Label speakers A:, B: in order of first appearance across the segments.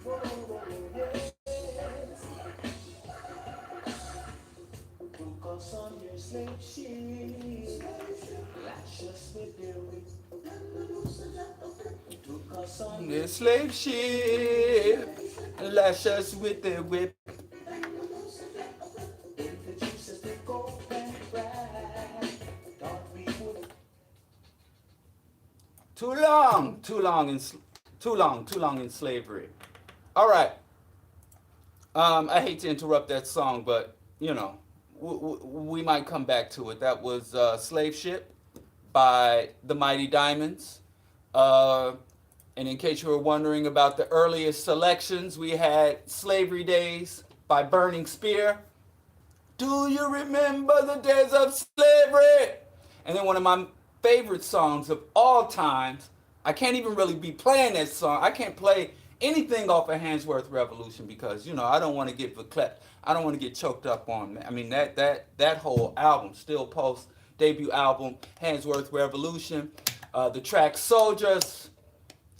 A: Took us on your slave ship, lash us with their whip. Took us on their slave ship, lash us with their whip. Introduce us to gold and rag. Thought we would. Too long in slavery. All right. I hate to interrupt that song, but you know, we might come back to it. That was Slave Ship by the Mighty Diamonds. Uh, and in case you were wondering about the earliest selections, we had Slavery Days by Burning Spear. Do you remember the days of slavery? And then one of my favorite songs of all times, I can't even really be playing that song. I can't play anything off of Handsworth Revolution because, you know, I don't want to get verklempt. I don't want to get choked up on. I mean, that whole album, Still Post, debut album, Handsworth Revolution, the track Soldiers,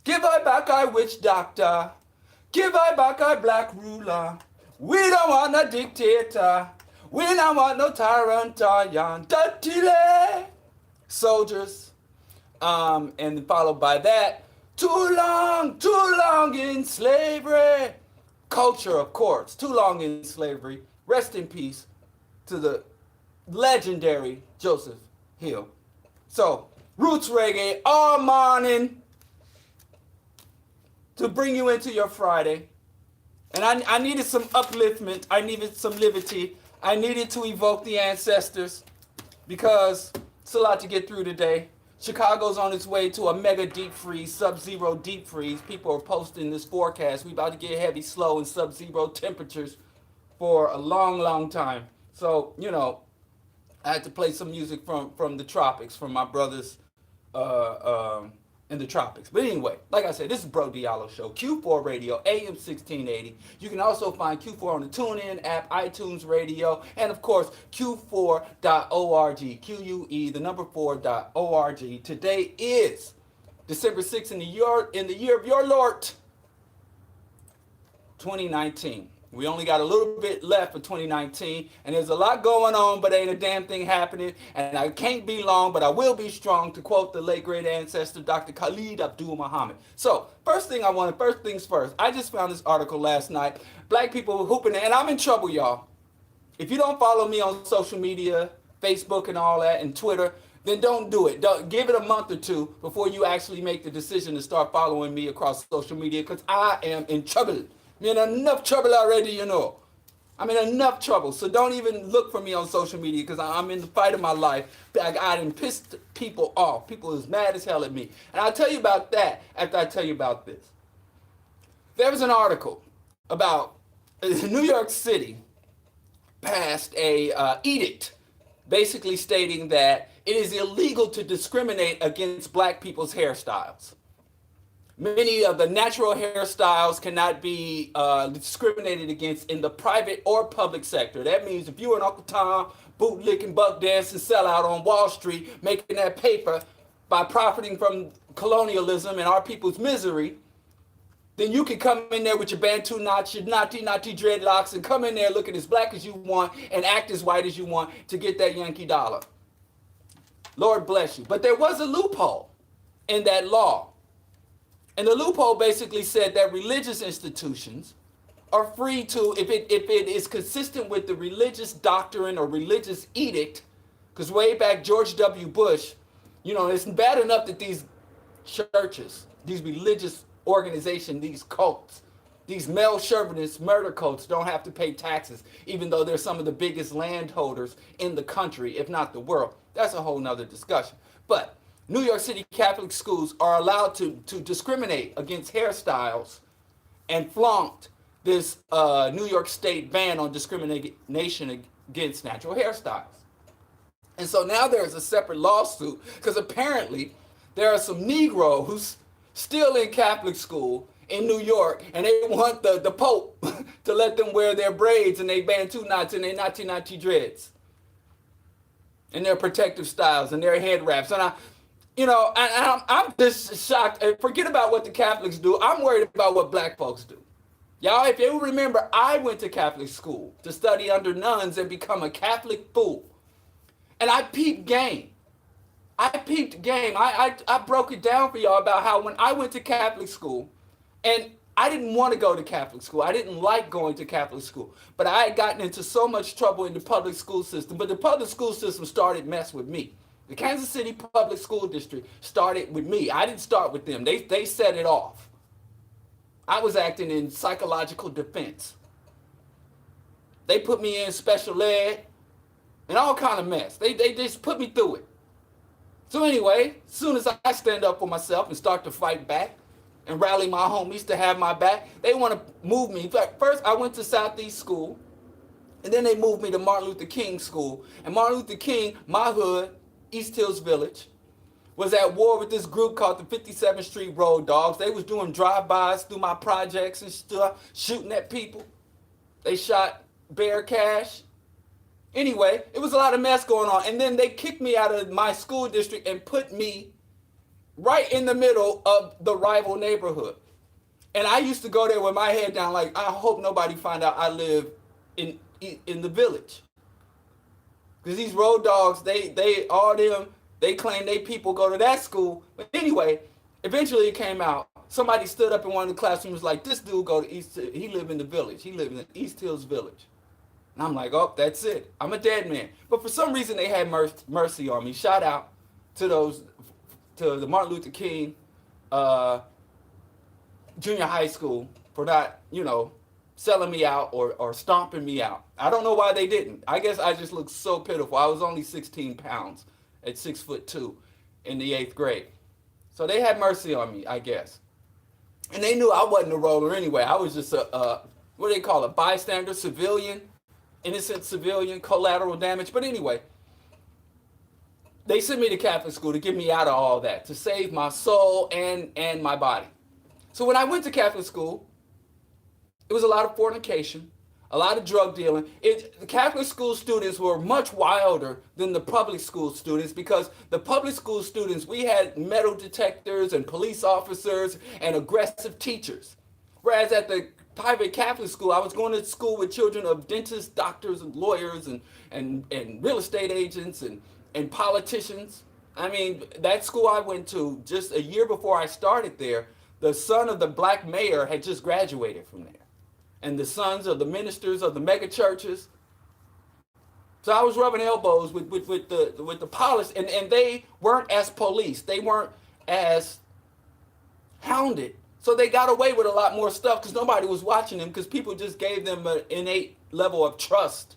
A: Give I back I witch doctor, give I back I black ruler. We don't want no dictator. We don't want no tyrant, yon dirty soldiers. And followed by that, too long in slavery. Culture, of course, too long in slavery. Rest in peace to the legendary Joseph Hill. So, roots reggae all morning to bring you into your Friday. And I needed some upliftment. I needed some liberty. I needed to evoke the ancestors because it's a lot to get through today. Chicago's on its way to a mega deep freeze, sub-zero deep freeze. People are posting this forecast. We about to get heavy, slow, and sub-zero temperatures for a long time. So, you know, I had to play some music from the tropics, from my brothers in the tropics. But anyway, like I said, this is Bro Diallo Show, Q4 Radio, AM 1680. You can also find Q4 on the TuneIn app, iTunes Radio, and of course, Q4.org, QUE, the number 4.org. Today is December 6th in the year of your Lord, 2019. We only got a little bit left for 2019, and there's a lot going on, but ain't a damn thing happening, and I can't be long, but I will be strong, to quote the late great ancestor, Dr. Khalid Abdul Muhammad. So, first things first, I just found this article last night, black people hooping, and I'm in trouble, y'all. If you don't follow me on social media, Facebook and all that, and Twitter, then don't do it. Give it a month or two before you actually make the decision to start following me across social media, because I am in trouble. I'm in enough trouble already, you know. I'm in enough trouble. So don't even look for me on social media because I'm in the fight of my life. I done pissed people off. People is mad as hell at me. And I'll tell you about that after I tell you about this. There was an article about New York City passed a edict basically stating that it is illegal to discriminate against black people's hairstyles. Many of the natural hairstyles cannot be discriminated against in the private or public sector. That means if you're an Uncle Tom, bootlicking, buck dancing sellout on Wall Street, making that paper by profiting from colonialism and our people's misery, then you can come in there with your Bantu knots, your naughty dreadlocks, and come in there looking as black as you want and act as white as you want to get that Yankee dollar. Lord bless you. But there was a loophole in that law. And the loophole basically said that religious institutions are free to, if it is consistent with the religious doctrine or religious edict, because way back George W. Bush, you know, it's bad enough that these churches, these religious organizations, these cults, these male chauvinist murder cults don't have to pay taxes, even though they're some of the biggest landholders in the country, if not the world. That's a whole nother discussion. But New York City Catholic schools are allowed to discriminate against hairstyles and flaunt this New York State ban on discrimination against natural hairstyles. And so now there's a separate lawsuit because apparently there are some Negroes still in Catholic school in New York, and they want the Pope to let them wear their braids and they Bantu knots and their naughty dreads and their protective styles and their head wraps. And I'm just shocked. Forget about what the Catholics do. I'm worried about what black folks do. Y'all, if you remember, I went to Catholic school to study under nuns and become a Catholic fool. And I peeped game. I peeped game. I broke it down for y'all about how when I went to Catholic school, and I didn't want to go to Catholic school. I didn't like going to Catholic school. But I had gotten into so much trouble in the public school system. But the public school system started mess with me. The Kansas City Public School District started with me. I didn't start with them. They set it off. I was acting in psychological defense. They put me in special ed and all kind of mess. They just put me through it. So anyway, as soon as I stand up for myself and start to fight back and rally my homies to have my back, they want to move me. In fact, first I went to Southeast School, and then they moved me to Martin Luther King School. And Martin Luther King, my hood, East Hills Village, was at war with this group called the 57th Street Road Dogs. They was doing drive-bys through my projects and stuff, shooting at people. They shot Bear Cash. Anyway, it was a lot of mess going on. And then they kicked me out of my school district and put me right in the middle of the rival neighborhood. And I used to go there with my head down like, I hope nobody find out I live in the village. Because these road dogs, they claim they people go to that school. But anyway, eventually it came out. Somebody stood up in one of the classrooms like, this dude he live in the village. He lived in East Hills Village. And I'm like, oh, that's it. I'm a dead man. But for some reason, they had mercy on me. Shout out to the Martin Luther King junior high school for not, selling me out or stomping me out. I don't know why they didn't. I guess I just looked so pitiful. I was only 16 pounds at 6'2" in the 8th grade. So they had mercy on me, I guess. And they knew I wasn't a roller anyway. I was just what do they call it? Bystander, civilian. Innocent civilian, collateral damage. But anyway, they sent me to Catholic school to get me out of all that, to save my soul and my body. So when I went to Catholic school, it was a lot of fornication, a lot of drug dealing. The Catholic school students were much wilder than the public school students because the public school students, we had metal detectors and police officers and aggressive teachers. Whereas at the private Catholic school, I was going to school with children of dentists, doctors, and lawyers, and real estate agents, and politicians. I mean, that school I went to, just a year before I started there, the son of the black mayor had just graduated from there. And the sons of the ministers of the mega churches. So I was rubbing elbows with the polished, and they weren't as policed. They weren't as hounded. So they got away with a lot more stuff because nobody was watching them because people just gave them an innate level of trust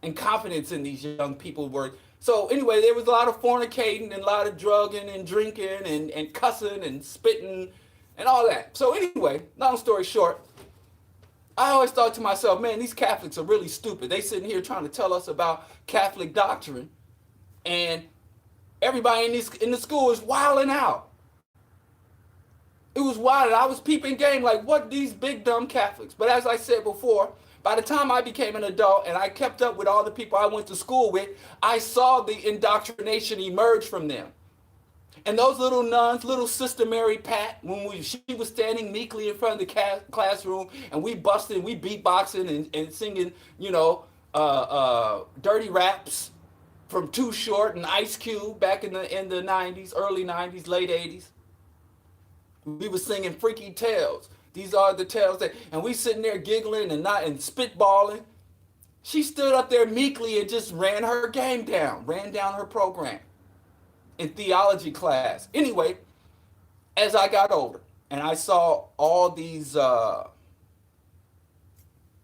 A: and confidence in these young people. So anyway, there was a lot of fornicating and a lot of drugging and drinking and cussing and spitting and all that. So anyway, long story short, I always thought to myself, man, these Catholics are really stupid. They sitting here trying to tell us about Catholic doctrine, and everybody in the school is wilding out. It was wild. I was peeping game like, what these big dumb Catholics? But as I said before, by the time I became an adult and I kept up with all the people I went to school with, I saw the indoctrination emerge from them. And those little nuns, little Sister Mary Pat, she was standing meekly in front of the classroom, and we busting, we beatboxing and singing, dirty raps from Too Short and Ice Cube back in the 90s, early 90s, late 80s. We were singing Freaky Tales. These are the tales and we sitting there giggling and spitballing. She stood up there meekly and just ran her game down, ran down her program in theology class. Anyway, as I got older and I saw all these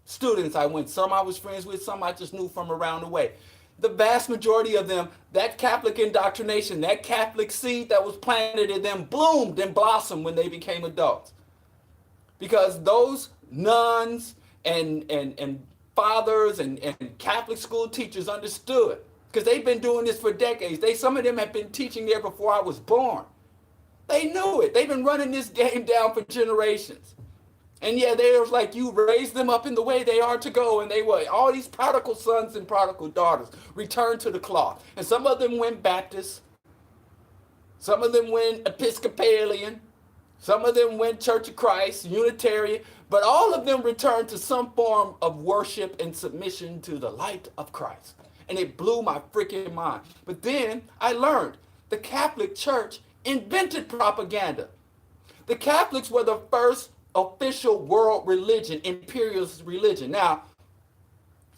A: students some I was friends with, some I just knew from around the way. The vast majority of them, that Catholic indoctrination, that Catholic seed that was planted in them bloomed and blossomed when they became adults. Because those nuns and fathers and Catholic school teachers understood, because they've been doing this for decades. Some of them have been teaching there before I was born. They knew it. They've been running this game down for generations. And yeah, they was like, you raised them up in the way they are to go. And they were, all these prodigal sons and prodigal daughters returned to the cloth. And some of them went Baptist. Some of them went Episcopalian. Some of them went Church of Christ, Unitarian, but all of them returned to some form of worship and submission to the light of Christ. And it blew my freaking mind. But then I learned the Catholic Church invented propaganda. The Catholics were the first official world religion, imperialist religion. Now,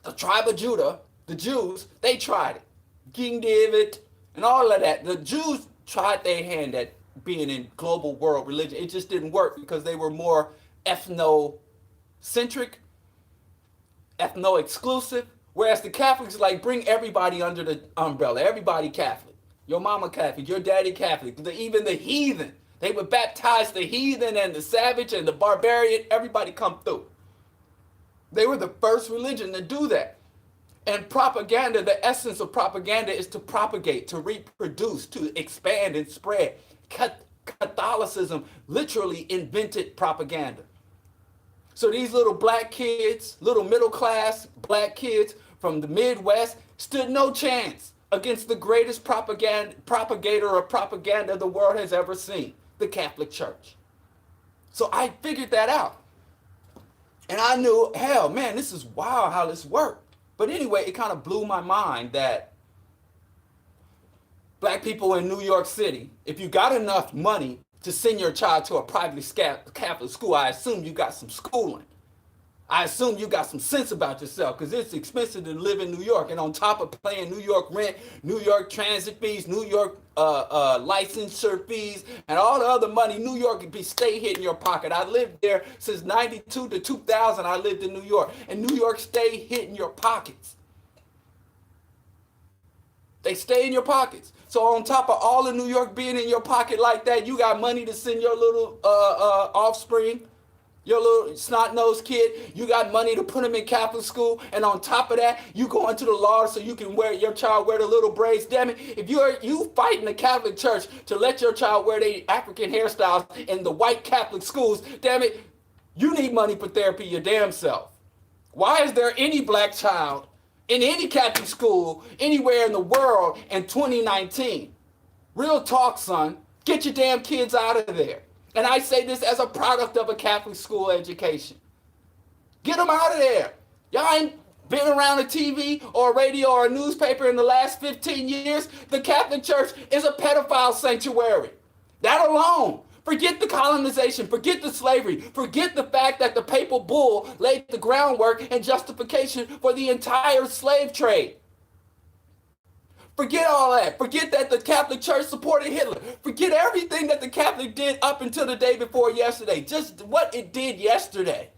A: the tribe of Judah, the Jews, they tried it. King David and all of that. The Jews tried their hand at being in global world religion. It just didn't work because they were more ethnocentric, ethno-exclusive, whereas the Catholics like bring everybody under the umbrella. Everybody Catholic. Your mama Catholic, your daddy Catholic, even the heathen. They would baptize the heathen and the savage and the barbarian. Everybody come through. They were the first religion to do that. And propaganda, the essence of propaganda is to propagate, to reproduce, to expand and spread. Catholicism literally invented propaganda. So these little black kids, little middle class black kids from the Midwest stood no chance against the greatest propagator of propaganda the world has ever seen, the Catholic Church. So I figured that out. And I knew, hell, man, this is wild how this worked. But anyway, it kind of blew my mind that black people in New York City, if you got enough money to send your child to a privately Catholic school, I assume you got some schooling. I assume you got some sense about yourself because it's expensive to live in New York. And on top of paying New York rent, New York transit fees, New York licensure fees, and all the other money, New York could be stay hitting your pocket. I lived there since 92 to 2000. I lived in New York. And New York stay hitting your pockets. They stay in your pockets. So on top of all of New York being in your pocket like that, you got money to send your little offspring, your little snot-nosed kid, you got money to put him in Catholic school, and on top of that, you go into the law so you can wear your child wear the little braids. Damn it, if you fighting the Catholic Church to let your child wear the African hairstyles in the white Catholic schools, damn it, you need money for therapy your damn self. Why is there any black child in any Catholic school anywhere in the world in 2019? Real talk, son. Get your damn kids out of there. And I say this as a product of a Catholic school education. Get them out of there. Y'all ain't been around a TV or a radio or a newspaper in the last 15 years. The Catholic Church is a pedophile sanctuary. That alone. Forget the colonization. Forget the slavery. Forget the fact that the papal bull laid the groundwork and justification for the entire slave trade. Forget all that. Forget that the Catholic Church supported Hitler. Forget everything that the Catholic did up until the day before yesterday. Just what it did yesterday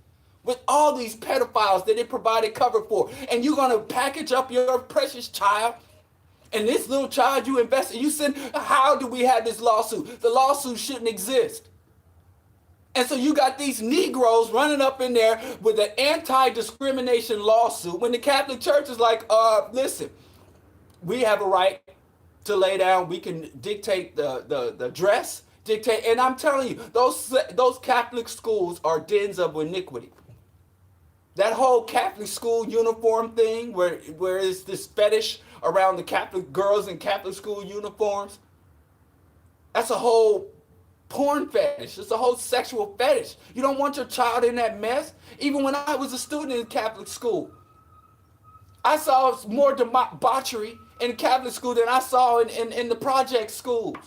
A: with all these pedophiles that it provided cover for. And you're going to package up your precious child. And this little child you invested, you said, how do we have this lawsuit? The lawsuit shouldn't exist. And so you got these Negroes running up in there with an anti-discrimination lawsuit when the Catholic Church is like, listen, we have a right to lay down. We can dictate the dress, dictate. And I'm telling you, those Catholic schools are dens of iniquity. That whole Catholic school uniform thing where it's this fetish around the Catholic girls in Catholic school uniforms, that's a whole porn fetish. It's a whole sexual fetish. You don't want your child in that mess. Even when I was a student in Catholic school, I saw more debauchery in Catholic school than I saw in the project schools.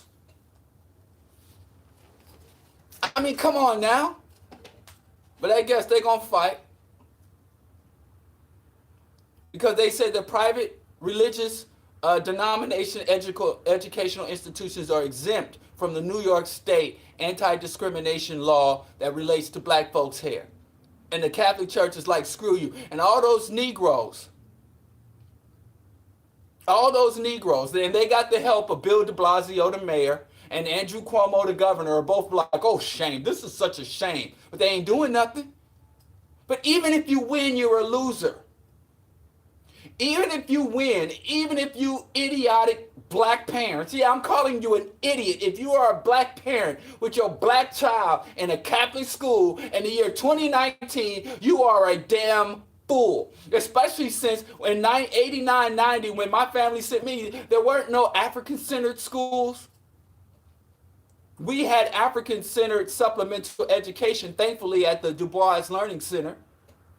A: I mean, come on now. But I guess they're going to fight. Because they said the private religious denomination educational institutions are exempt from the New York State anti-discrimination law that relates to black folks' hair. And the Catholic Church is like, screw you. And all those Negroes, and they got the help of Bill de Blasio, the mayor, and Andrew Cuomo, the governor, are both like, oh, shame. This is such a shame. But they ain't doing nothing. But even if you win, you're a loser. Even if you win, even if you idiotic black parents, yeah, I'm calling you an idiot. If you are a black parent with your black child in a Catholic school in the year 2019, you are a damn fool. Especially since in 89, 90, when my family sent me, there weren't no African-centered schools. We had African-centered supplemental education, thankfully, at the Du Bois Learning Center.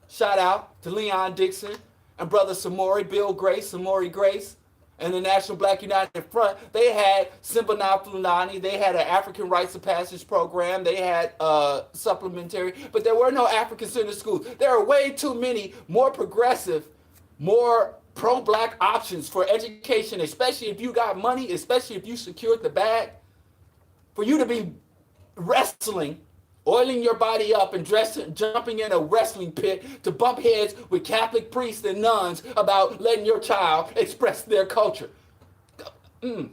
A: Shout out to Leon Dixon and Brother Samori, Bill Grace, Samori Grace, and the National Black United Front. They had Simba Na Fulani. They had an African Rites of Passage program. They had supplementary, but there were no African-centered schools. There are way too many more progressive, more pro-black options for education, especially if you got money, especially if you secured the bag, for you to be wrestling, oiling your body up and jumping in a wrestling pit to bump heads with Catholic priests and nuns about letting your child express their culture. How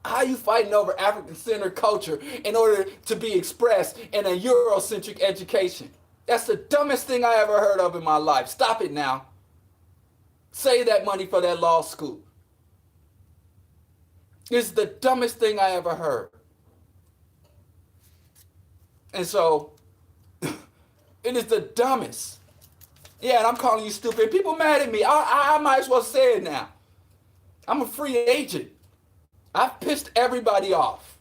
A: are you fighting over African-centered culture in order to be expressed in a Eurocentric education? That's the dumbest thing I ever heard of in my life. Stop it now. Save that money for that law school. It's the dumbest thing I ever heard. And so, it is the dumbest. Yeah, and I'm calling you stupid. People mad at me. I might as well say it now. I'm a free agent. I've pissed everybody off.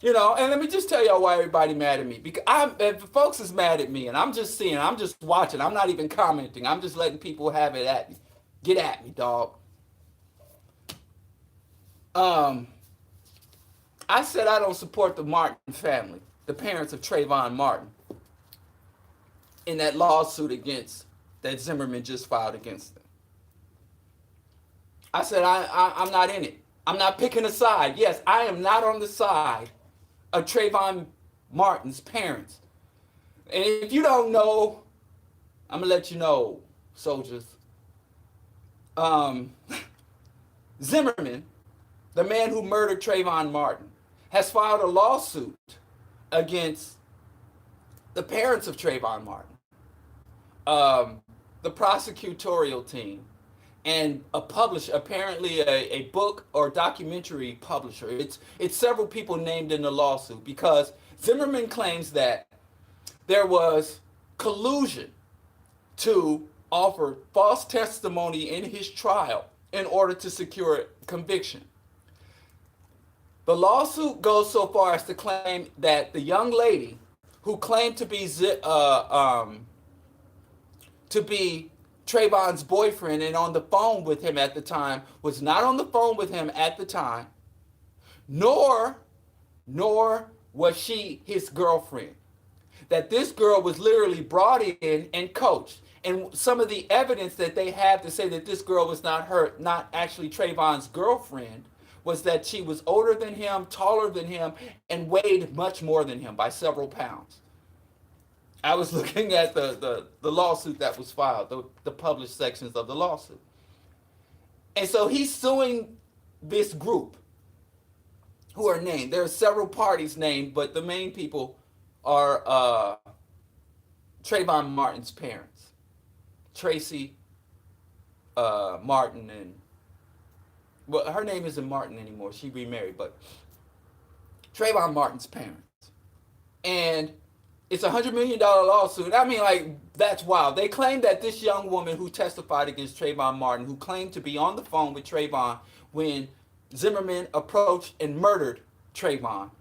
A: You know, and let me just tell y'all why everybody mad at me. Because if folks is mad at me, and I'm just seeing, I'm just watching, I'm not even commenting. I'm just letting people have it at me. Get at me, dog. I said I don't support the Martin family, the parents of Trayvon Martin, in that lawsuit that Zimmerman just filed against them. I said I'm not in it. I'm not picking a side. Yes, I am not on the side of Trayvon Martin's parents. And if you don't know, I'm going to let you know, soldiers. Zimmerman, the man who murdered Trayvon Martin, has filed a lawsuit against the parents of Trayvon Martin, the prosecutorial team, and a publisher, apparently a book or documentary publisher. It's several people named in the lawsuit because Zimmerman claims that there was collusion to offer false testimony in his trial in order to secure conviction. The lawsuit goes so far as to claim that the young lady who claimed to be Trayvon's boyfriend and on the phone with him at the time was not on the phone with him at the time, nor was she his girlfriend. That this girl was literally brought in and coached. And some of the evidence that they have to say that this girl was not actually Trayvon's girlfriend, was that she was older than him, taller than him, and weighed much more than him by several pounds. I was looking at the lawsuit that was filed, the published sections of the lawsuit. And so he's suing this group who are named. There are several parties named, but the main people are Trayvon Martin's parents. Tracy Martin and, well, her name isn't Martin anymore. She remarried, but Trayvon Martin's parents. And it's a $100 million lawsuit. I mean, like, that's wild. They claim that this young woman who testified against Trayvon Martin, who claimed to be on the phone with Trayvon when Zimmerman approached and murdered Trayvon,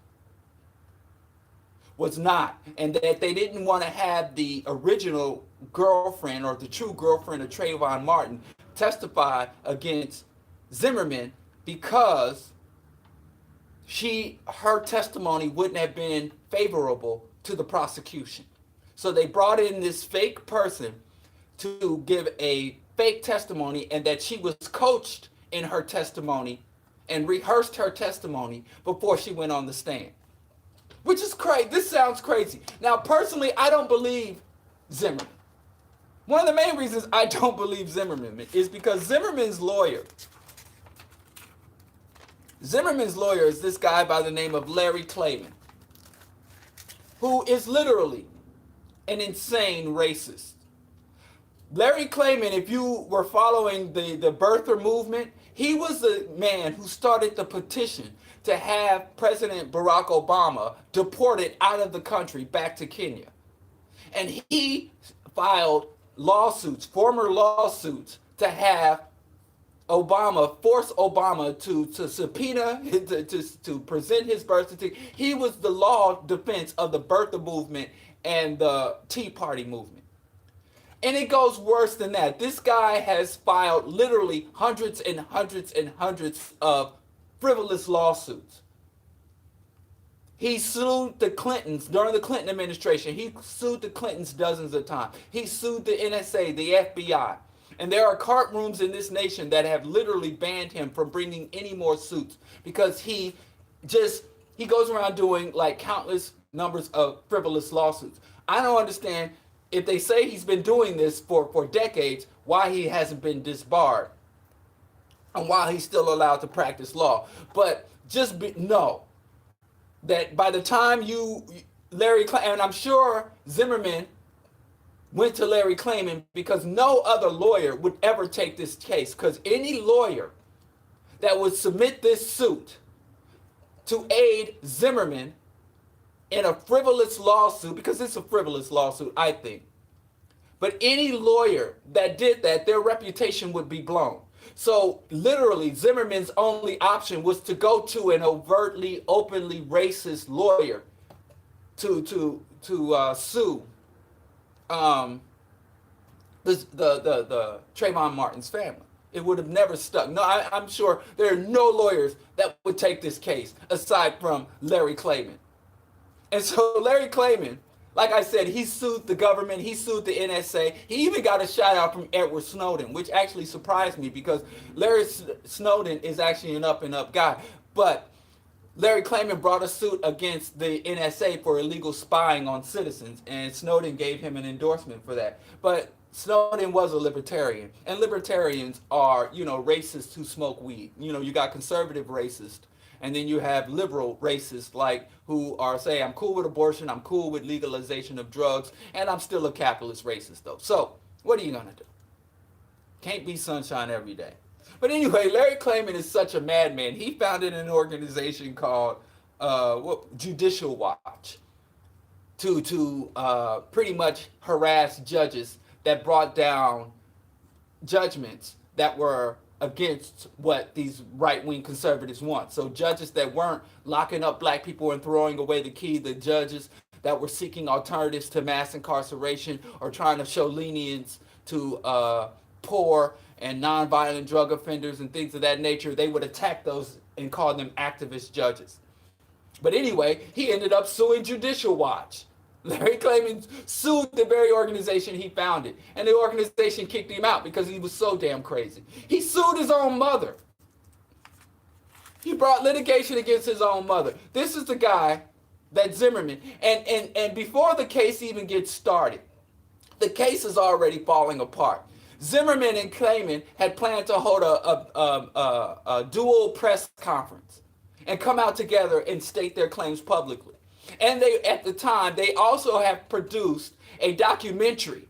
A: was not. And that they didn't want to have the original girlfriend or the true girlfriend of Trayvon Martin testify against Zimmerman because her testimony wouldn't have been favorable to the prosecution. So they brought in this fake person to give a fake testimony, and that she was coached in her testimony and rehearsed her testimony before she went on the stand. Which is crazy. This sounds crazy. Now, personally, I don't believe Zimmerman. One of the main reasons I don't believe Zimmerman is because Zimmerman's lawyer is this guy by the name of Larry Klayman, who is literally an insane racist. Larry Klayman, if you were following the birther movement, he was the man who started the petition to have President Barack Obama deported out of the country back to Kenya. And he filed lawsuits, former lawsuits, to have forced Obama to subpoena, to present his birth certificate. He was the law defense of the birther movement and the Tea Party movement. And it goes worse than that. This guy has filed literally hundreds and hundreds and hundreds of frivolous lawsuits. He sued the Clintons during the Clinton administration. He sued the Clintons dozens of times. He sued the NSA, the FBI. And there are courtrooms in this nation that have literally banned him from bringing any more suits because he goes around doing like countless numbers of frivolous lawsuits. I don't understand, if they say he's been doing this for decades, why he hasn't been disbarred and why he's still allowed to practice law. But know that by the time Larry Klayman, and I'm sure Zimmerman went to Larry Klayman because no other lawyer would ever take this case, because any lawyer that would submit this suit to aid Zimmerman in a frivolous lawsuit, because it's a frivolous lawsuit, I think, but any lawyer that did that, their reputation would be blown. So literally, Zimmerman's only option was to go to an overtly, openly racist lawyer to sue the Trayvon Martin's family. It would have never stuck. No, I'm sure there are no lawyers that would take this case aside from Larry Klayman. And so Larry Klayman, like I said, he sued the government, he sued the NSA. He even got a shout out from Edward Snowden, which actually surprised me because Larry Snowden is actually an up and up guy. But Larry Klayman brought a suit against the NSA for illegal spying on citizens, and Snowden gave him an endorsement for that. But Snowden was a libertarian, and libertarians are, racists who smoke weed. You got conservative racists, and then you have liberal racists like who are saying, I'm cool with abortion, I'm cool with legalization of drugs, and I'm still a capitalist racist though. So what are you gonna do? Can't be sunshine every day. But anyway, Larry Klayman is such a madman. He founded an organization called Judicial Watch to pretty much harass judges that brought down judgments that were against what these right-wing conservatives want. So judges that weren't locking up black people and throwing away the key, the judges that were seeking alternatives to mass incarceration or trying to show lenience to poor and nonviolent drug offenders and things of that nature, they would attack those and call them activist judges. But anyway, he ended up suing Judicial Watch. Larry Klayman sued the very organization he founded, and the organization kicked him out because he was so damn crazy. He sued his own mother. He brought litigation against his own mother. This is the guy that Zimmerman, and before the case even gets started, the case is already falling apart. Zimmerman and Klayman had planned to hold a dual press conference and come out together and state their claims publicly. And at the time, they also have produced a documentary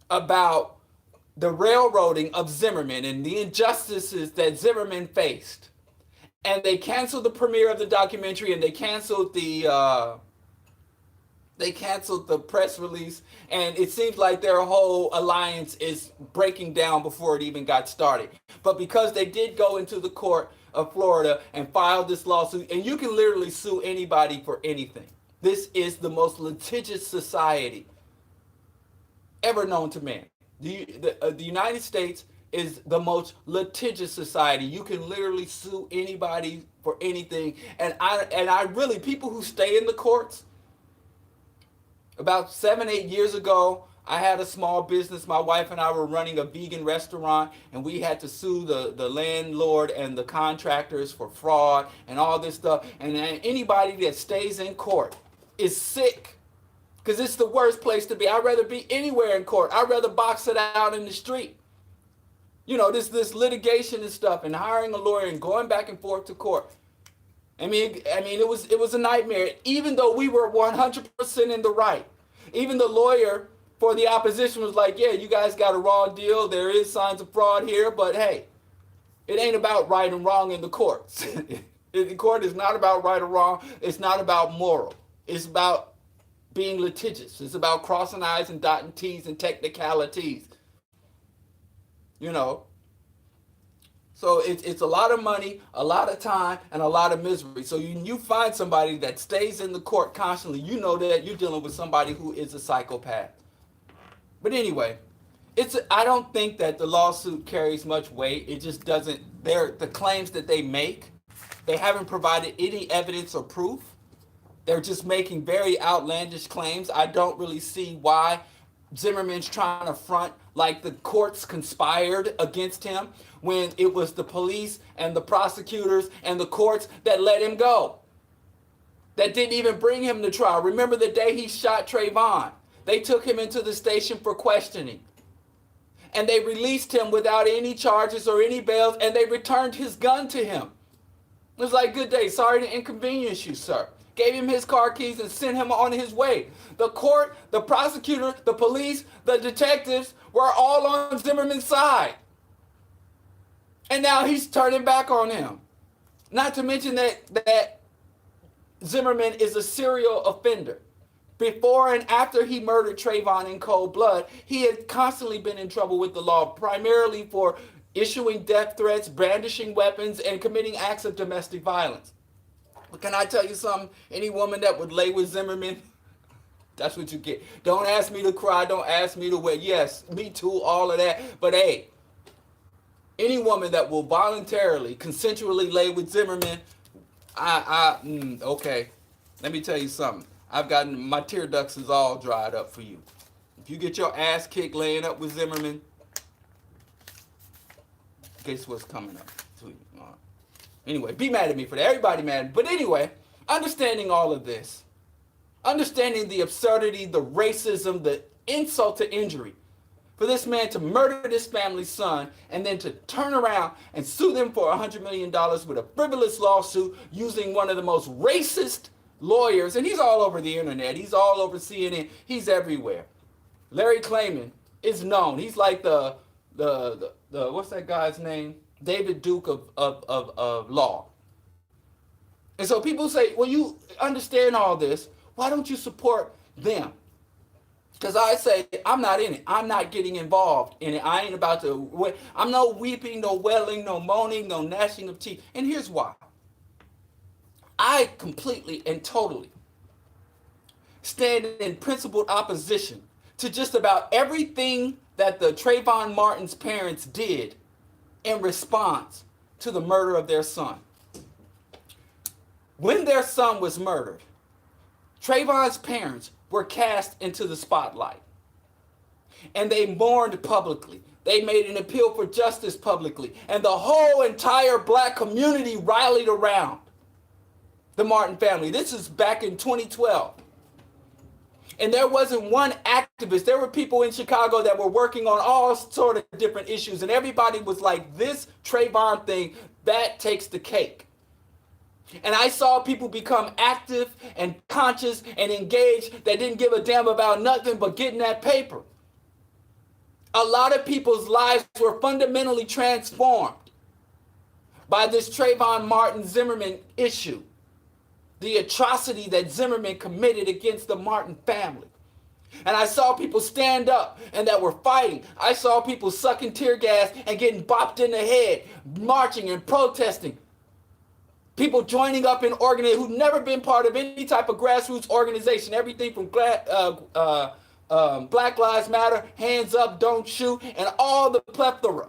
A: about the railroading of Zimmerman and the injustices that Zimmerman faced. And they canceled the premiere of the documentary, and they canceled the press release, and it seems like their whole alliance is breaking down before it even got started. But because they did go into the court of Florida and file this lawsuit, and you can literally sue anybody for anything. This is the most litigious society ever known to man. The United States is the most litigious society. You can literally sue anybody for anything. And I really, people who stay in the courts, about 7-8 years ago, I had a small business. My wife and I were running a vegan restaurant, and we had to sue the landlord and the contractors for fraud and all this stuff. And anybody that stays in court is sick, because it's the worst place to be. I'd rather be anywhere in court. I'd rather box it out in the street. This litigation and stuff, and hiring a lawyer and going back and forth to court. I mean, it was a nightmare. Even though we were 100% in the right, even the lawyer for the opposition was like, "Yeah, you guys got a raw deal. There is signs of fraud here, but hey, it ain't about right and wrong in the courts. The court is not about right or wrong. It's not about moral. It's about being litigious. It's about crossing I's and dotting T's and technicalities. So it's a lot of money, a lot of time, and a lot of misery. So you find somebody that stays in the court constantly, you know that you're dealing with somebody who is a psychopath. But anyway, I don't think that the lawsuit carries much weight. It just doesn't. The claims that they make, they haven't provided any evidence or proof. They're just making very outlandish claims. I don't really see why Zimmerman's trying to front like the courts conspired against him when it was the police and the prosecutors and the courts that let him go, that didn't even bring him to trial. Remember the day he shot Trayvon? They took him into the station for questioning. And they released him without any charges or any bails, and they returned his gun to him. It was like, good day, sorry to inconvenience you, sir. Gave him his car keys and sent him on his way. The court, the prosecutor, the police, the detectives were all on Zimmerman's side. And now he's turning back on him. Not to mention that Zimmerman is a serial offender. Before and after he murdered Trayvon in cold blood, he had constantly been in trouble with the law, primarily for issuing death threats, brandishing weapons, and committing acts of domestic violence. But can I tell you something? Any woman that would lay with Zimmerman, that's what you get. Don't ask me to cry. Don't ask me to wear. Yes, me too, all of that. But hey, any woman that will voluntarily, consensually lay with Zimmerman, okay. Let me tell you something. I've gotten, my tear ducts is all dried up for you. If you get your ass kicked laying up with Zimmerman, guess what's coming up to you. Anyway, be mad at me for that. Everybody mad. But anyway, understanding all of this, understanding the absurdity, the racism, the insult to injury, for this man to murder this family's son and then to turn around and sue them for $100 million with a frivolous lawsuit using one of the most racist lawyers, and he's all over the internet, he's all over CNN, he's everywhere. Larry Klayman is known. He's like the what's that guy's name? David Duke of law. And so people say, well, you understand all this, why don't you support them? Because I say, I'm not in it. I'm not getting involved in it. I ain't about to, I'm no weeping, no wailing, no moaning, no gnashing of teeth. And here's why. I completely and totally stand in principled opposition to just about everything that the Trayvon Martin's parents did in response to the murder of their son. When their son was murdered, Trayvon's parents were cast into the spotlight. And they mourned publicly. They made an appeal for justice publicly. And the whole entire black community rallied around the Martin family. This is back in 2012. And there wasn't one activist. There were people in Chicago that were working on all sort of different issues. And everybody was like, this Trayvon thing, that takes the cake. And I saw people become active and conscious and engaged that didn't give a damn about nothing but getting that paper. A lot of people's lives were fundamentally transformed by this Trayvon Martin Zimmerman issue. The atrocity that Zimmerman committed against the Martin family. And I saw people stand up and that were fighting. I saw people sucking tear gas and getting bopped in the head, marching and protesting. People joining up in organizations who've never been part of any type of grassroots organization. Everything from Black Lives Matter, Hands Up, Don't Shoot, and all the plethora.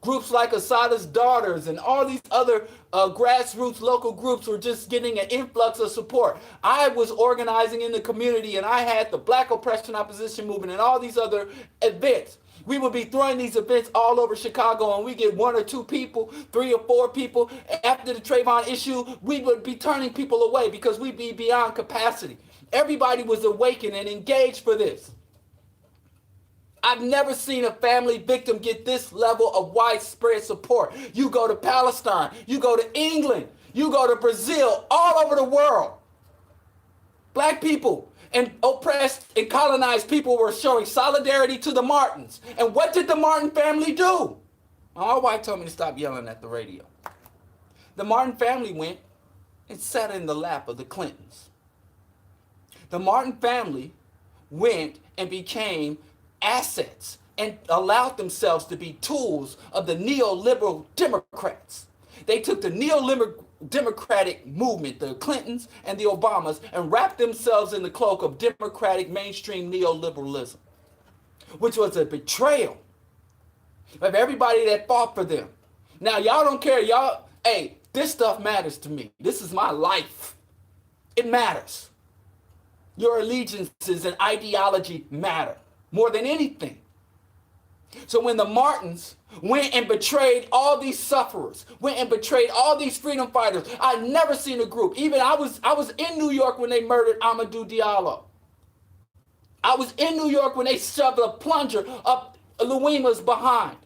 A: Groups like Asada's Daughters and all these other grassroots local groups were just getting an influx of support. I was organizing in the community and I had the Black Oppression Opposition Movement and all these other events. We would be throwing these events all over Chicago and we get 1 or 2 people, 3 or 4 people. After the Trayvon issue, we would be turning people away because we'd be beyond capacity. Everybody was awakened and engaged for this. I've never seen a family victim get this level of widespread support. You go to Palestine, you go to England, you go to Brazil, all over the world. Black people and oppressed and colonized people were showing solidarity to the Martins. And what did the Martin family do? My wife told me to stop yelling at the radio. The Martin family went and sat in the lap of the Clintons. The Martin family went and became assets and allowed themselves to be tools of the neoliberal Democrats. They took the neoliberal Democratic movement, the Clintons and the Obamas, and wrapped themselves in the cloak of democratic mainstream neoliberalism, which was a betrayal of everybody that fought for them. Now, y'all don't care. Y'all, hey, this stuff matters to me. This is my life. It matters. Your allegiances and ideology matter more than anything. So when the Martins went and betrayed all these sufferers, went and betrayed all these freedom fighters, I've never seen a group. Even I was in New York when they murdered Amadou Diallo. I was in New York when they shoved a plunger up Louima's behind.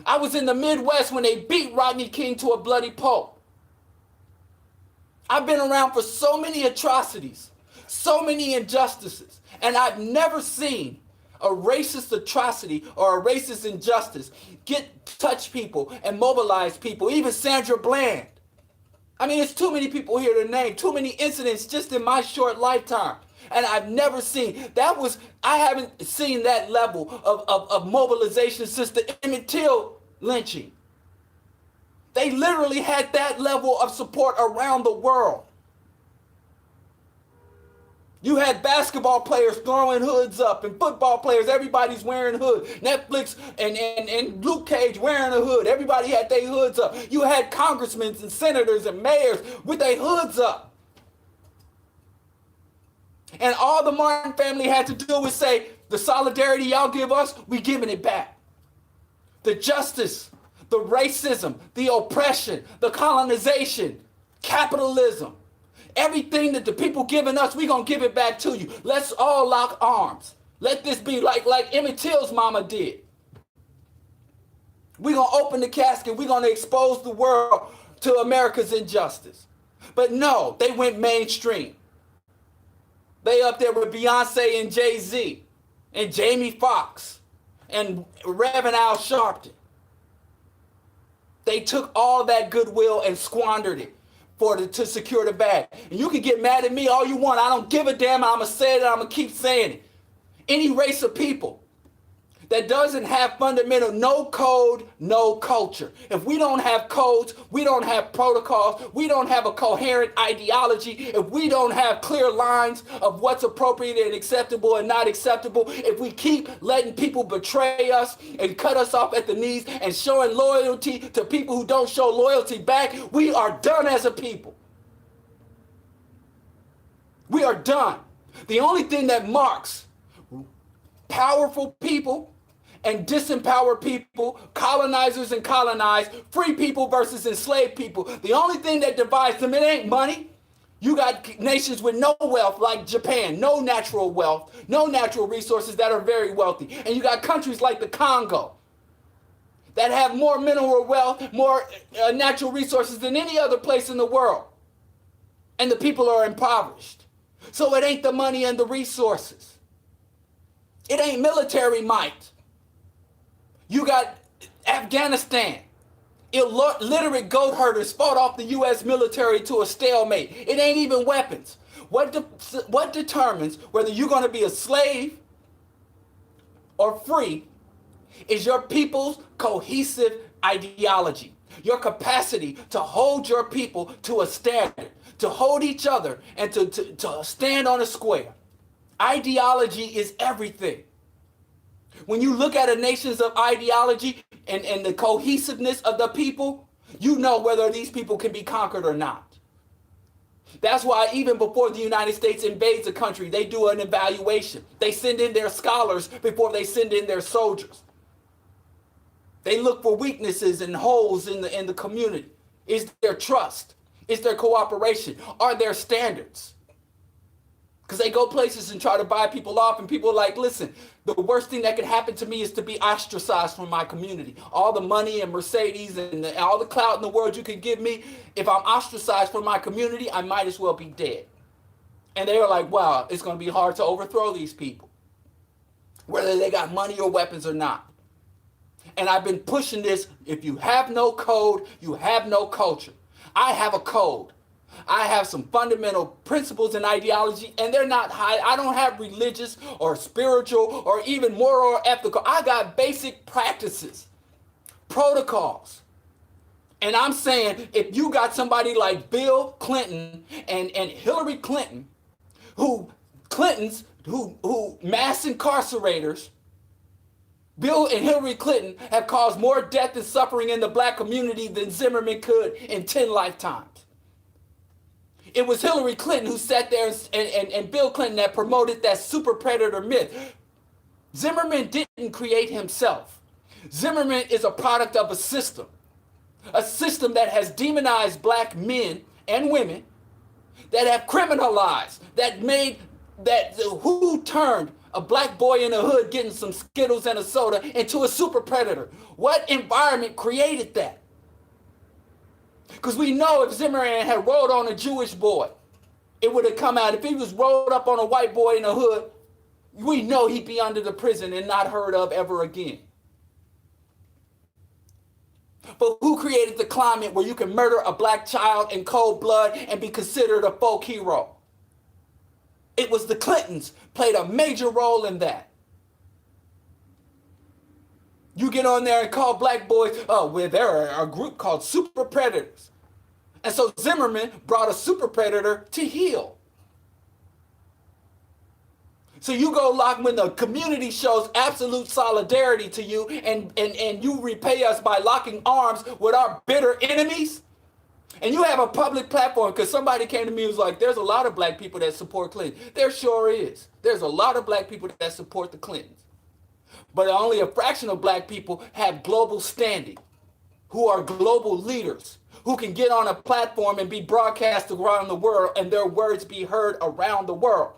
A: I was in the Midwest when they beat Rodney King to a bloody pulp. I've been around for so many atrocities, so many injustices, and I've never seen a racist atrocity or a racist injustice touch people and mobilize people, even Sandra Bland. I mean, it's too many people here to name, too many incidents just in my short lifetime. And I've never seen, I haven't seen that level of mobilization since the Emmett Till lynching. They literally had that level of support around the world. You had basketball players throwing hoods up and football players, everybody's wearing hood. Netflix and Luke Cage wearing a hood. Everybody had their hoods up. You had congressmen and senators and mayors with their hoods up. And all the Martin family had to do was say, the solidarity y'all give us, we giving it back. The justice, the racism, the oppression, the colonization, capitalism, everything that the people giving us, we gonna give it back to you. Let's all lock arms. Let this be like Emmett Till's mama did. We gonna open the casket. We gonna expose the world to America's injustice. But no, they went mainstream. They up there with Beyonce and Jay-Z and Jamie Foxx and Reverend Al Sharpton. They took all that goodwill and squandered it to secure the bag. And you can get mad at me all you want. I don't give a damn. I'm going to say it and I'm going to keep saying it. Any race of people that doesn't have fundamental no code, no culture. If we don't have codes, we don't have protocols, we don't have a coherent ideology, if we don't have clear lines of what's appropriate and acceptable and not acceptable, if we keep letting people betray us and cut us off at the knees and showing loyalty to people who don't show loyalty back, we are done as a people. We are done. The only thing that marks powerful people and disempowered people, colonizers and colonized, free people versus enslaved people. The only thing that divides them, it ain't money. You got nations with no wealth like Japan, no natural wealth, no natural resources that are very wealthy. And you got countries like the Congo that have more mineral wealth, more natural resources than any other place in the world. And the people are impoverished. So it ain't the money and the resources. It ain't military might. You got Afghanistan. Illiterate goat herders fought off the U.S. military to a stalemate. It ain't even weapons. What determines whether you're going to be a slave or free is your people's cohesive ideology, your capacity to hold your people to a standard, to hold each other and to stand on a square. Ideology is everything. When you look at a nation's of ideology and the cohesiveness of the people, you know whether these people can be conquered or not. That's why even before the United States invades a country, they do an evaluation. They send in their scholars before they send in their soldiers. They look for weaknesses and holes in the community. Is there trust? Is there cooperation? Are there standards? Because they go places and try to buy people off, and people are like, listen, the worst thing that could happen to me is to be ostracized from my community. All the money and Mercedes and all the clout in the world you can give me, if I'm ostracized from my community, I might as well be dead. And they are like, wow, it's going to be hard to overthrow these people, whether they got money or weapons or not. And I've been pushing this. If you have no code, you have no culture. I have a code. I have some fundamental principles and ideology, and they're not high. I don't have religious or spiritual or even moral or ethical. I got basic practices, protocols. And I'm saying if you got somebody like Bill Clinton and Hillary Clinton, who mass incarcerators, Bill and Hillary Clinton have caused more death and suffering in the black community than Zimmerman could in 10 lifetimes. It was Hillary Clinton who sat there and Bill Clinton that promoted that super predator myth. Zimmerman didn't create himself. Zimmerman is a product of a system that has demonized black men and women, that have criminalized, who turned a black boy in the hood getting some Skittles and a soda into a super predator. What environment created that? Because we know if Zimmerman had rolled on a Jewish boy, it would have come out. If he was rolled up on a white boy in the hood, we know he'd be under the prison and not heard of ever again. But who created the climate where you can murder a black child in cold blood and be considered a folk hero? It was the Clintons, played a major role in that. You get on there and call black boys, they're a group called super predators. And so Zimmerman brought a super predator to heal. So you go lock when the community shows absolute solidarity to you and you repay us by locking arms with our bitter enemies. And you have a public platform, because somebody came to me and was like, there's a lot of black people that support Clinton. There sure is. There's a lot of black people that support the Clintons. But only a fraction of black people have global standing, who are global leaders, who can get on a platform and be broadcast around the world and their words be heard around the world.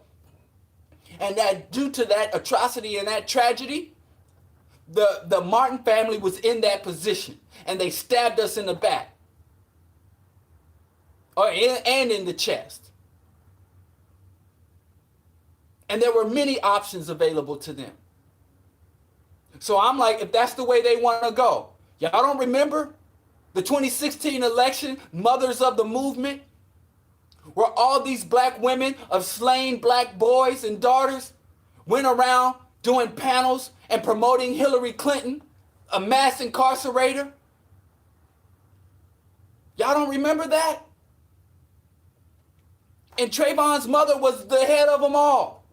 A: And that due to that atrocity and that tragedy, the Martin family was in that position and they stabbed us in the back and in the chest. And there were many options available to them. So I'm like, if that's the way they want to go, y'all don't remember the 2016 election, mothers of the movement, where all these black women of slain black boys and daughters went around doing panels and promoting Hillary Clinton, a mass incarcerator? Y'all don't remember that? And Trayvon's mother was the head of them all.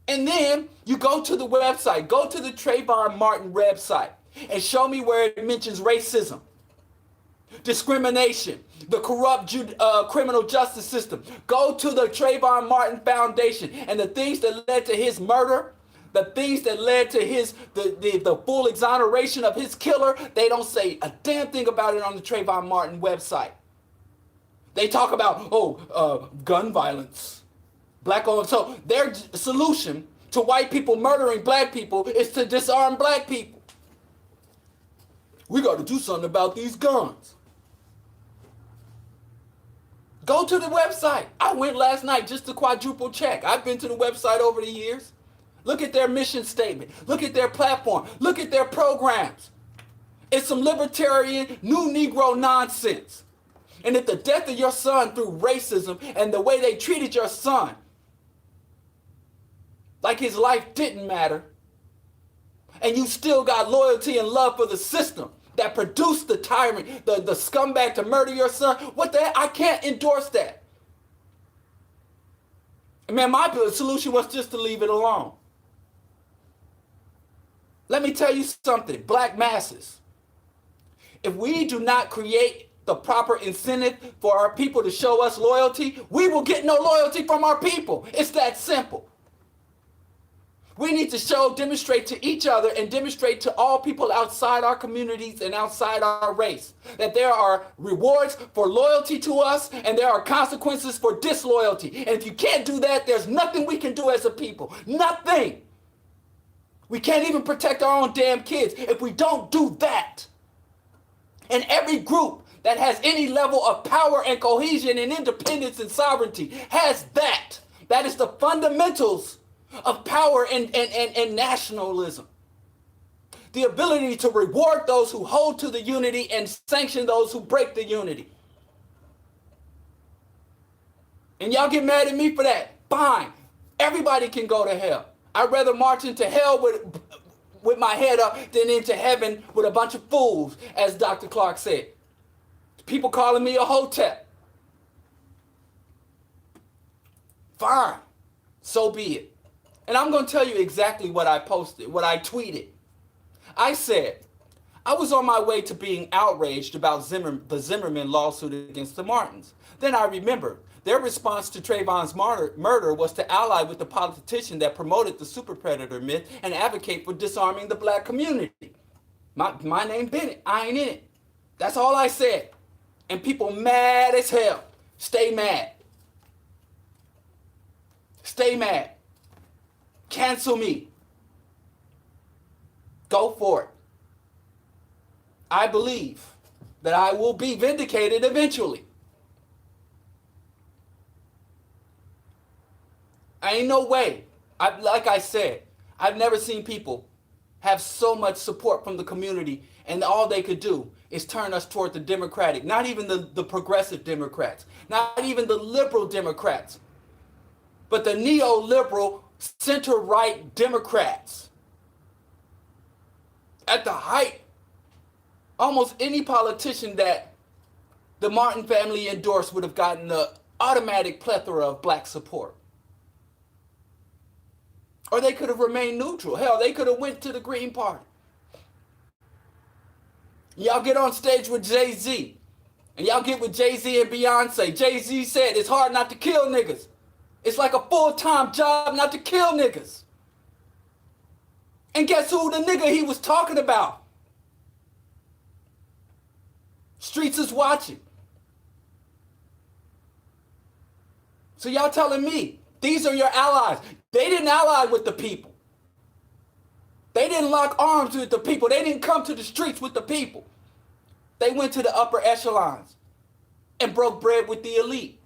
A: And then you go to the website, go to the Trayvon Martin website and show me where it mentions racism, discrimination, the corrupt criminal justice system. Go to the Trayvon Martin Foundation and the things that led to his murder, the things that led to the full exoneration of his killer. They don't say a damn thing about it on the Trayvon Martin website. They talk about, gun violence, black owned. So their solution to white people murdering black people is to disarm black people. We got to do something about these guns. Go to the website. I went last night just to quadruple check. I've been to the website over the years. Look at their mission statement. Look at their platform. Look at their programs. It's some libertarian, new Negro nonsense. And if the death of your son through racism and the way they treated your son, like his life didn't matter, and you still got loyalty and love for the system that produced the tyrant, the scumbag to murder your son, what the heck? I can't endorse that. Man, my solution was just to leave it alone. Let me tell you something, black masses. If we do not create the proper incentive for our people to show us loyalty, we will get no loyalty from our people. It's that simple. We need to demonstrate to each other and demonstrate to all people outside our communities and outside our race that there are rewards for loyalty to us and there are consequences for disloyalty. And if you can't do that, there's nothing we can do as a people. Nothing. We can't even protect our own damn kids if we don't do that. And every group that has any level of power and cohesion and independence and sovereignty has that. That is the fundamentals of power and nationalism. the ability to reward those who hold to the unity and sanction those who break the unity. And y'all get mad at me for that. Fine. Everybody can go to hell. I'd rather march into hell with my head up than into heaven with a bunch of fools, as Dr. Clark said. People calling me a hotep. Fine. So be it. And I'm going to tell you exactly what I posted, what I tweeted. I said, I was on my way to being outraged about the Zimmerman lawsuit against the Martins. Then I remembered their response to Trayvon's murder was to ally with the politician that promoted the super predator myth and advocate for disarming the black community. My name Bennett. I ain't in it. That's all I said. And people mad as hell. Stay mad. Stay mad. Cancel me. Go for it. I believe that I will be vindicated eventually. Ain't no way. Like I said, I've never seen people have so much support from the community and all they could do is turn us toward the Democratic, not even the progressive Democrats, not even the liberal Democrats, but the neoliberal center-right Democrats. At the height, almost any politician that the Martin family endorsed would have gotten the automatic plethora of black support. Or they could have remained neutral. Hell, they could have went to the Green Party. Y'all get on stage with Jay-Z. And y'all get with Jay-Z and Beyonce. Jay-Z said it's hard not to kill niggas. It's like a full-time job not to kill niggas. And guess who the nigga he was talking about? Streets is watching. So y'all telling me these are your allies. They didn't ally with the people. They didn't lock arms with the people. They didn't come to the streets with the people. They went to the upper echelons and broke bread with the elite.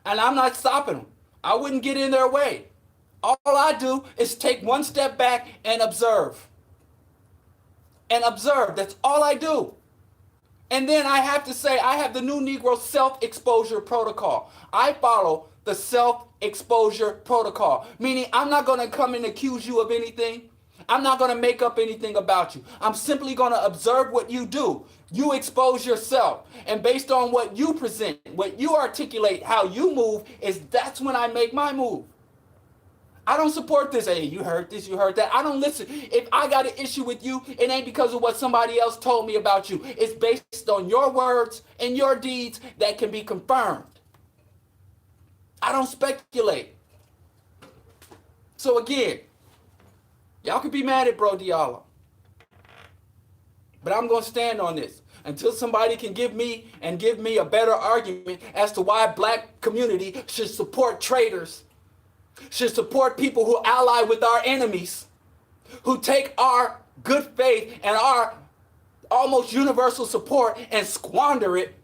A: And I'm not stopping them. I wouldn't get in their way. All I do is take one step back and observe. And observe. That's all I do. And then I have to say, I have the new Negro self-exposure protocol. I follow the self-exposure protocol, meaning I'm not going to come and accuse you of anything. I'm not going to make up anything about you. I'm simply going to observe what you do. You expose yourself. And based on what you present, what you articulate, how you move, that's when I make my move. I don't support this. Hey, you heard this, you heard that. I don't listen. If I got an issue with you, it ain't because of what somebody else told me about you. It's based on your words and your deeds that can be confirmed. I don't speculate. So again, y'all can be mad at Bro Diallo. But I'm going to stand on this until somebody can give me a better argument as to why black community should support traitors, should support people who ally with our enemies, who take our good faith and our almost universal support and squander it.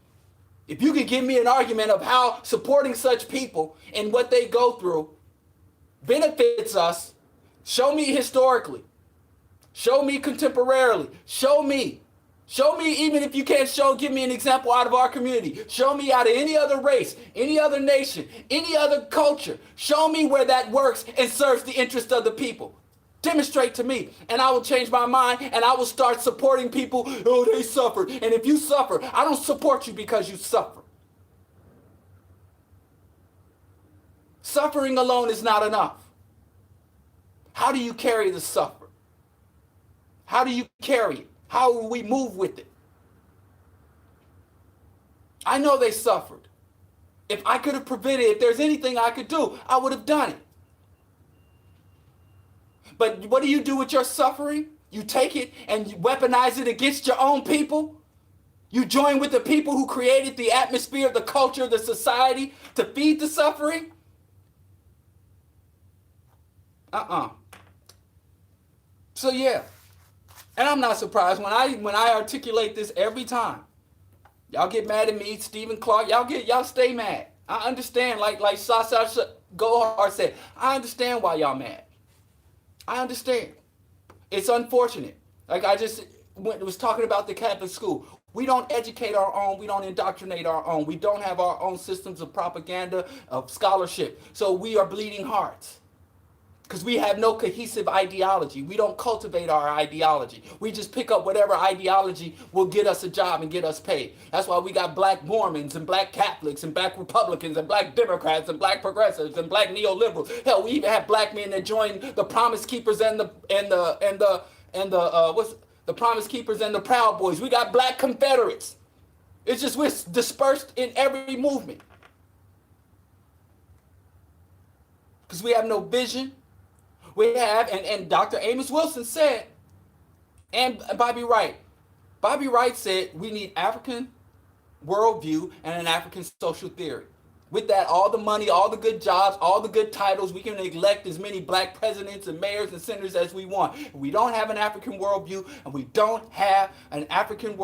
A: If you could give me an argument of how supporting such people and what they go through benefits us, show me historically, show me contemporarily, show me even if you can't give me an example out of our community, show me out of any other race, any other nation, any other culture, show me where that works and serves the interest of the people. Demonstrate to me, and I will change my mind, and I will start supporting people. Oh, they suffered. And if you suffer, I don't support you because you suffer. Suffering alone is not enough. How do you carry the suffer? How do you carry it? How will we move with it? I know they suffered. If I could have prevented, if there's anything I could do, I would have done it. But what do you do with your suffering? You take it and you weaponize it against your own people? You join with the people who created the atmosphere, the culture, the society to feed the suffering? So yeah, and I'm not surprised when I articulate this every time. Y'all get mad at me, Stephen Clark. Y'all stay mad. I understand, like Sasa Gohar said. I understand why y'all mad. I understand. It's unfortunate. Like I just was talking about the Catholic school. We don't educate our own. We don't indoctrinate our own. We don't have our own systems of propaganda, of scholarship. So we are bleeding hearts because we have no cohesive ideology. We don't cultivate our ideology. We just pick up whatever ideology will get us a job and get us paid. That's why we got black Mormons and black Catholics and black Republicans and black Democrats and black progressives and black neoliberals. Hell, we even have black men that join the Promise Keepers and the Promise Keepers and the Proud Boys. We got black Confederates. It's just we're dispersed in every movement because we have no vision. We have, and Dr. Amos Wilson said, and Bobby Wright. Bobby Wright said we need African worldview and an African social theory. With that, all the money, all the good jobs, all the good titles, we can elect as many black presidents and mayors and senators as we want. If we don't have an African worldview and we don't have an African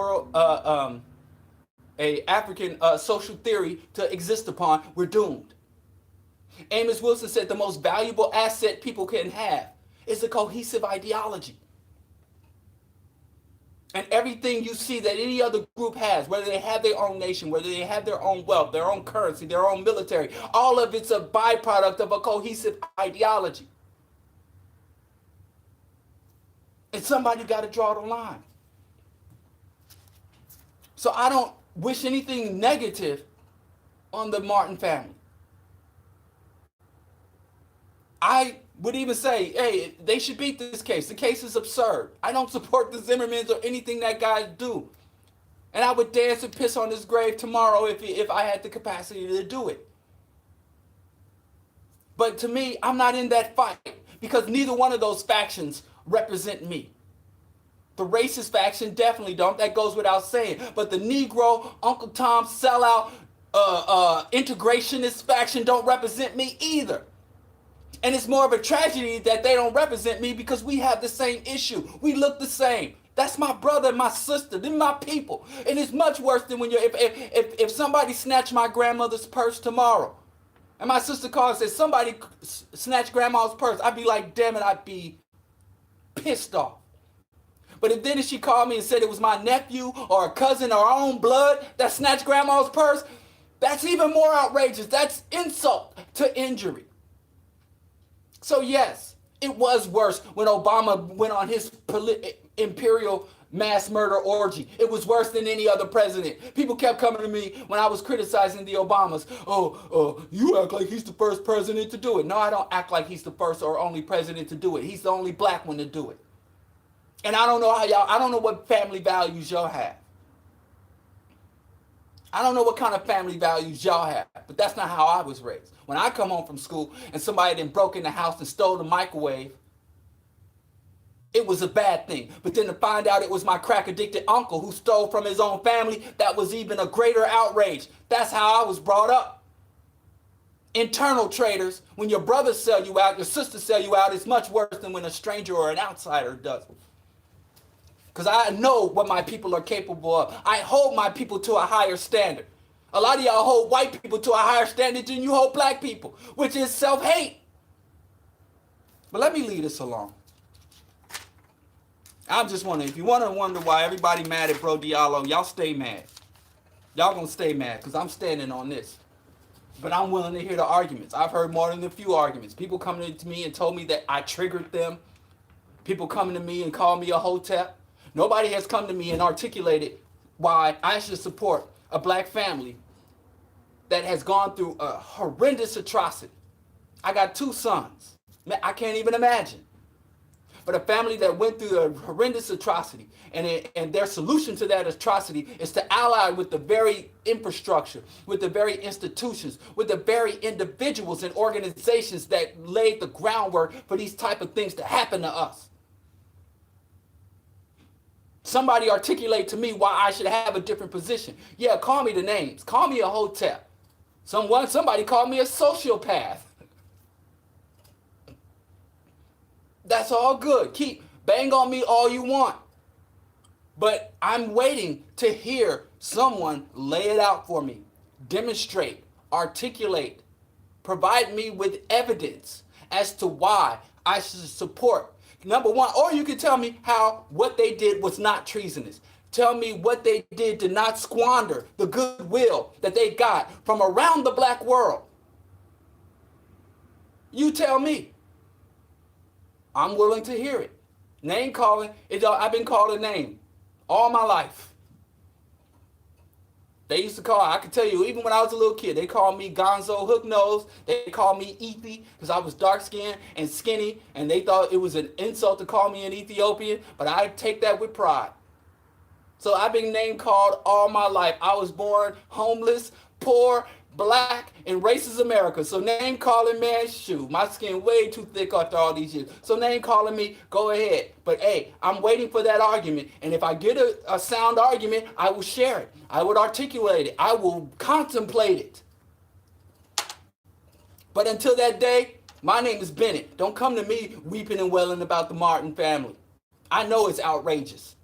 A: social theory to exist upon, we're doomed. Amos Wilson said the most valuable asset people can have is a cohesive ideology. And everything you see that any other group has, whether they have their own nation, whether they have their own wealth, their own currency, their own military, all of it's a byproduct of a cohesive ideology. And somebody got to draw the line. So I don't wish anything negative on the Martin family. I would even say, hey, they should beat this case. The case is absurd. I don't support the Zimmermans or anything that guys do. And I would dance and piss on his grave tomorrow if I had the capacity to do it. But to me, I'm not in that fight because neither one of those factions represent me. The racist faction definitely don't. That goes without saying. But the Negro, Uncle Tom, sellout, integrationist faction don't represent me either. And it's more of a tragedy that they don't represent me because we have the same issue. We look the same. That's my brother and my sister. They're my people. And it's much worse than when if somebody snatched my grandmother's purse tomorrow, and my sister called and said somebody snatched grandma's purse, I'd be like, damn it, I'd be pissed off. But if she called me and said it was my nephew or a cousin or our own blood that snatched grandma's purse, that's even more outrageous. That's insult to injury. So yes, it was worse when Obama went on his imperial mass murder orgy. It was worse than any other president. People kept coming to me when I was criticizing the Obamas. You act like he's the first president to do it. No, I don't act like he's the first or only president to do it. He's the only black one to do it. And I don't know what family values y'all have. I don't know what kind of family values y'all have, but that's not how I was raised. When I come home from school and somebody then broke in the house and stole the microwave, it was a bad thing. But then to find out it was my crack-addicted uncle who stole from his own family, that was even a greater outrage. That's how I was brought up. Internal traitors, when your brothers sell you out, your sisters sell you out, it's much worse than when a stranger or an outsider does it. Because I know what my people are capable of. I hold my people to a higher standard. A lot of y'all hold white people to a higher standard than you hold black people, which is self-hate. But let me leave this alone. I'm just wondering, if you want to wonder why everybody mad at Bro Diallo, y'all stay mad. Y'all gonna stay mad because I'm standing on this. But I'm willing to hear the arguments. I've heard more than a few arguments. People coming to me and told me that I triggered them. People coming to me and called me a hotep. Nobody has come to me and articulated why I should support a black family that has gone through a horrendous atrocity. I got 2 sons. I can't even imagine. But a family that went through a horrendous atrocity, and their solution to that atrocity is to ally with the very infrastructure, with the very institutions, with the very individuals and organizations that laid the groundwork for these type of things to happen to us. Somebody articulate to me why I should have a different position. Yeah, call me the names. Call me a hotep. Somebody called me a sociopath. That's all good. Bang on me all you want. But I'm waiting to hear someone lay it out for me. Demonstrate, articulate, provide me with evidence as to why I should support. Number one, or you can tell me how what they did was not treasonous. Tell me what they did to not squander the goodwill that they got from around the black world. You tell me. I'm willing to hear it. Name calling, I've been called a name all my life. They used to call, I can tell you, even when I was a little kid, they called me Gonzo Hook Nose. They called me Ethi because I was dark skinned and skinny, and they thought it was an insult to call me an Ethiopian, but I take that with pride. So I've been name called all my life. I was born homeless, poor, black, in racist America. So name calling, man, shoot, my skin way too thick after all these years. So name calling me, go ahead. But hey, I'm waiting for that argument. And if I get a sound argument, I will share it. I would articulate it. I will contemplate it. But until that day, my name is Bennett. Don't come to me weeping and wailing about the Martin family. I know it's outrageous.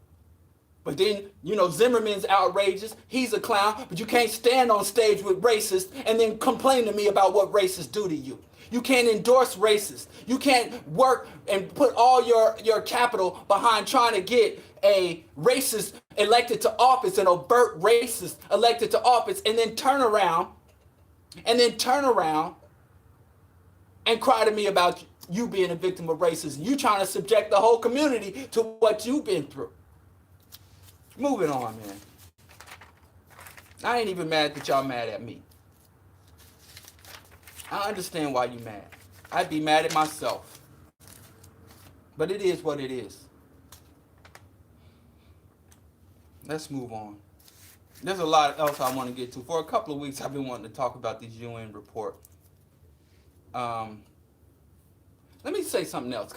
A: But then, Zimmerman's outrageous. He's a clown. But you can't stand on stage with racists and then complain to me about what racists do to you. You can't endorse racists. You can't work and put all your capital behind trying to get a racist elected to office, an overt racist elected to office, and then turn around and cry to me about you being a victim of racism. You trying to subject the whole community to what you've been through. Moving on, man. I ain't even mad that y'all mad at me. I understand why you mad. I'd be mad at myself. But it is what it is. Let's move on. There's a lot else I want to get to. For a couple of weeks, I've been wanting to talk about this UN report. Let me say something else,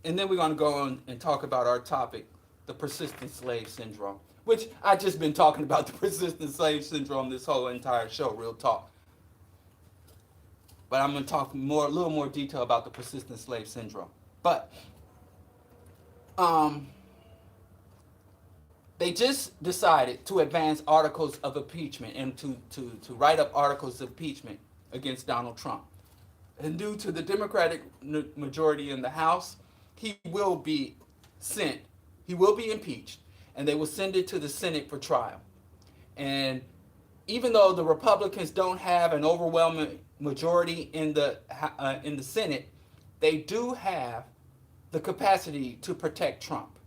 A: and then we're going to go on and talk about our topic, the persistent slave syndrome, which I just been talking about the persistent slave syndrome this whole entire show, real talk. But I'm going to talk a little more detail about the persistent slave syndrome. But they just decided to advance articles of impeachment and to write up articles of impeachment against Donald Trump. And due to the Democratic majority in the House, he will be impeached, and they will send it to the Senate for trial. And even though the Republicans don't have an overwhelming majority in the Senate, they do have the capacity to protect Trump.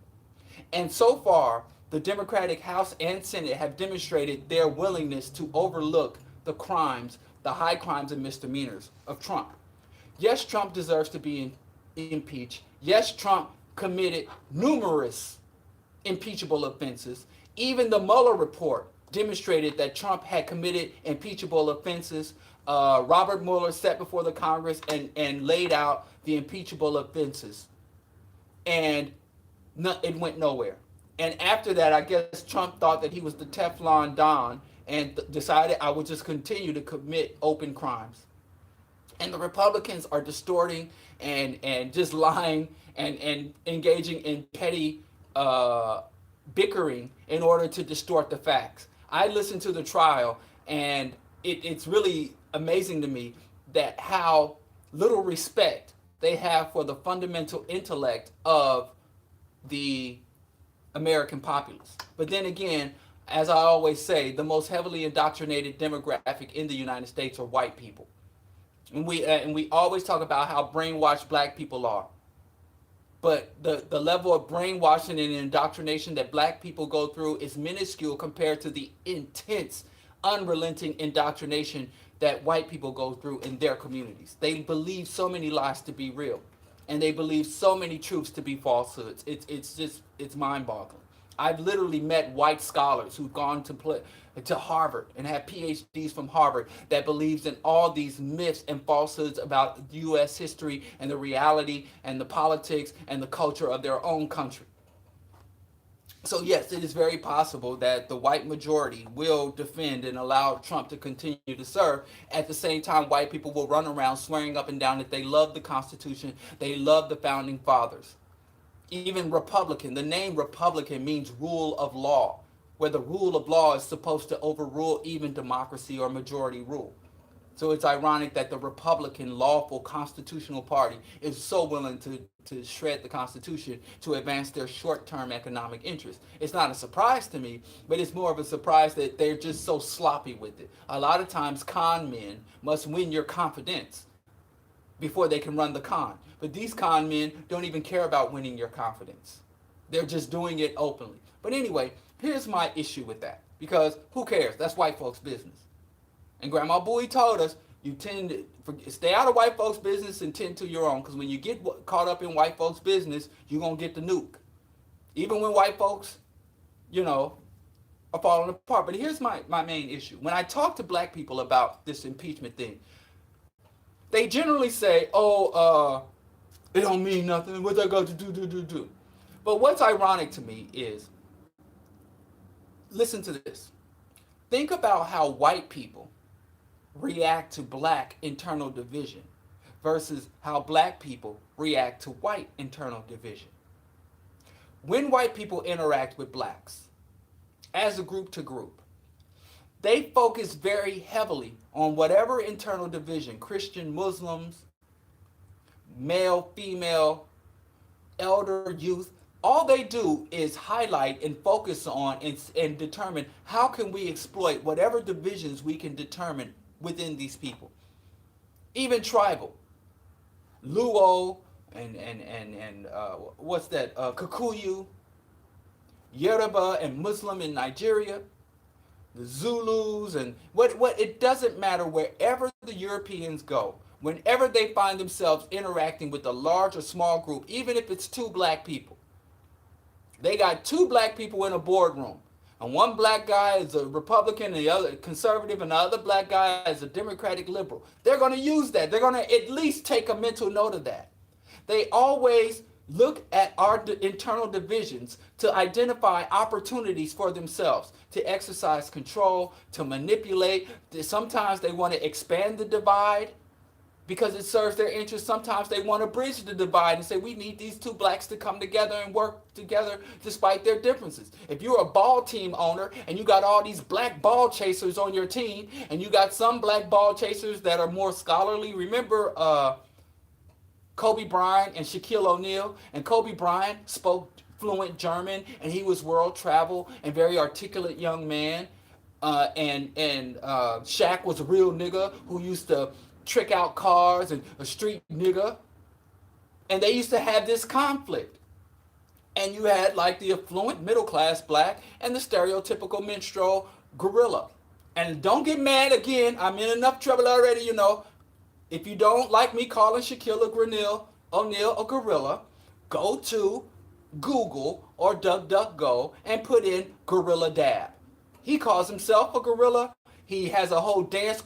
A: And so far, the Democratic House and Senate have demonstrated their willingness to overlook the crimes, the high crimes and misdemeanors of Trump. Yes, Trump deserves to be impeached. Yes, Trump committed numerous impeachable offenses. Even the Mueller report demonstrated that Trump had committed impeachable offenses. Robert Mueller sat before the Congress and laid out the impeachable offenses. And it went nowhere. And after that, I guess Trump thought that he was the Teflon Don and decided I would just continue to commit open crimes. And the Republicans are distorting and just lying and engaging in petty bickering in order to distort the facts. I listened to the trial, and it's really amazing to me that how little respect they have for the fundamental intellect of the American populace. But then again, as I always say, the most heavily indoctrinated demographic in the United States are white people. And we always talk about how brainwashed black people are. But the level of brainwashing and indoctrination that black people go through is minuscule compared to the intense, unrelenting indoctrination that white people go through in their communities. They believe so many lies to be real, and they believe so many truths to be falsehoods. It's mind-boggling. I've literally met white scholars who've gone to Harvard and have PhDs from Harvard that believes in all these myths and falsehoods about U.S. history and the reality and the politics and the culture of their own country. So yes, it is very possible that the white majority will defend and allow Trump to continue to serve. At the same time, white people will run around swearing up and down that they love the Constitution, they love the Founding Fathers. Even Republican, the name Republican means rule of law, where the rule of law is supposed to overrule even democracy or majority rule. So it's ironic that the Republican lawful constitutional party is so willing to shred the Constitution to advance their short-term economic interests. It's not a surprise to me, but it's more of a surprise that they're just so sloppy with it. A lot of times con men must win your confidence before they can run the con. But these con men don't even care about winning your confidence. They're just doing it openly. But anyway, here's my issue with that. Because who cares? That's white folks' business. And Grandma Bowie told us, you tend to stay out of white folks' business and tend to your own. Because when you get caught up in white folks' business, you're going to get the nuke. Even when white folks, are falling apart. But here's my main issue. When I talk to black people about this impeachment thing, they generally say, it don't mean nothing. What they got to do. But what's ironic to me is, listen to this. Think about how white people react to black internal division versus how black people react to white internal division. When white people interact with blacks as a group to group, they focus very heavily on whatever internal division, Christian, Muslims, male, female, elder, youth, all they do is highlight and focus on and determine how can we exploit whatever divisions we can determine within these people. Even tribal. Luo and what's that? Kikuyu, Yoruba and Muslim in Nigeria, the Zulus and what it doesn't matter wherever the Europeans go. Whenever they find themselves interacting with a large or small group, even if it's two black people, they got two black people in a boardroom. And one black guy is a Republican and the other conservative and the other black guy is a Democratic liberal. They're going to use that. They're going to at least take a mental note of that. They always look at our internal divisions to identify opportunities for themselves, to exercise control, to manipulate. Sometimes they want to expand the divide because it serves their interest. Sometimes they want to bridge the divide and say, we need these two blacks to come together and work together despite their differences. If you're a ball team owner and you got all these black ball chasers on your team and you got some black ball chasers that are more scholarly, remember Kobe Bryant and Shaquille O'Neal? And Kobe Bryant spoke fluent German and he was world travel and very articulate young man. And Shaq was a real nigga who used to trick out cars and a street nigga. And they used to have this conflict. And you had like the affluent middle class black and the stereotypical minstrel gorilla. And don't get mad again. I'm in enough trouble already, If you don't like me calling Shaquille O'Neal a gorilla, go to Google or DuckDuckGo and put in gorilla dab. He calls himself a gorilla. He has a whole dance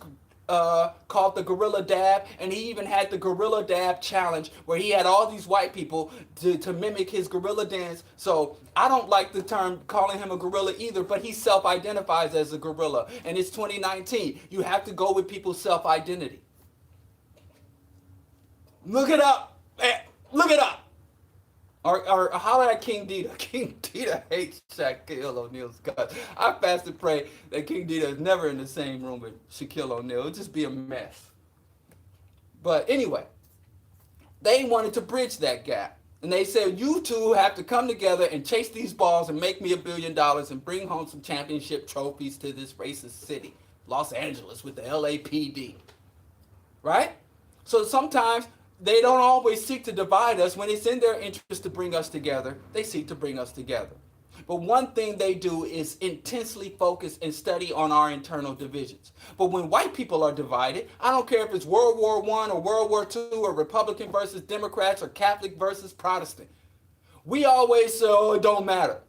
A: called the Gorilla Dab, and he even had the Gorilla Dab Challenge where he had all these white people to mimic his gorilla dance. So I don't like the term calling him a gorilla either, but he self-identifies as a gorilla, and it's 2019. You have to go with people's self-identity. Look it up. Look it up. Or holler at King Dita. King Dita hates Shaquille O'Neal's guts. I fast and pray that King Dita is never in the same room with Shaquille O'Neal. It'll just be a mess. But anyway, they wanted to bridge that gap. And they said, you two have to come together and chase these balls and make me $1 billion and bring home some championship trophies to this racist city, Los Angeles, with the LAPD. Right? So sometimes they don't always seek to divide us. When it's in their interest to bring us together, they seek to bring us together. But one thing they do is intensely focus and study on our internal divisions. But when white people are divided, I don't care if it's World War I or World War II or Republican versus Democrats or Catholic versus Protestant, we always say, it don't matter.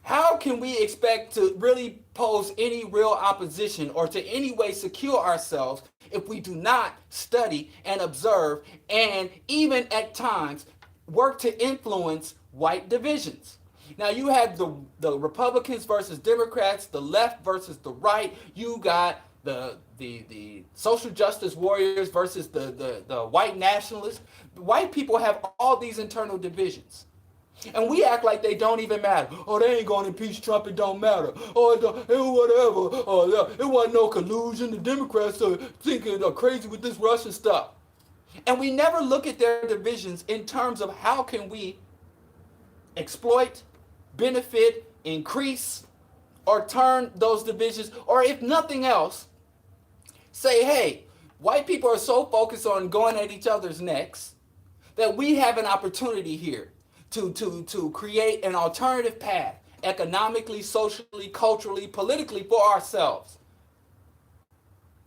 A: How can we expect to really pose any real opposition or to any way secure ourselves if we do not study and observe and even at times work to influence white divisions? Now you have the Republicans versus Democrats, the left versus the right. You got the social justice warriors versus the white nationalists. White people have all these internal divisions. And we act like they don't even matter. Oh, they ain't going to impeach Trump. It don't matter. Oh, it whatever. Oh, it wasn't no collusion. The Democrats are thinking they're crazy with this Russian stuff. And we never look at their divisions in terms of how can we exploit, benefit, increase, or turn those divisions, or if nothing else, say, hey, white people are so focused on going at each other's necks that we have an opportunity here to create an alternative path, economically, socially, culturally, politically, for ourselves.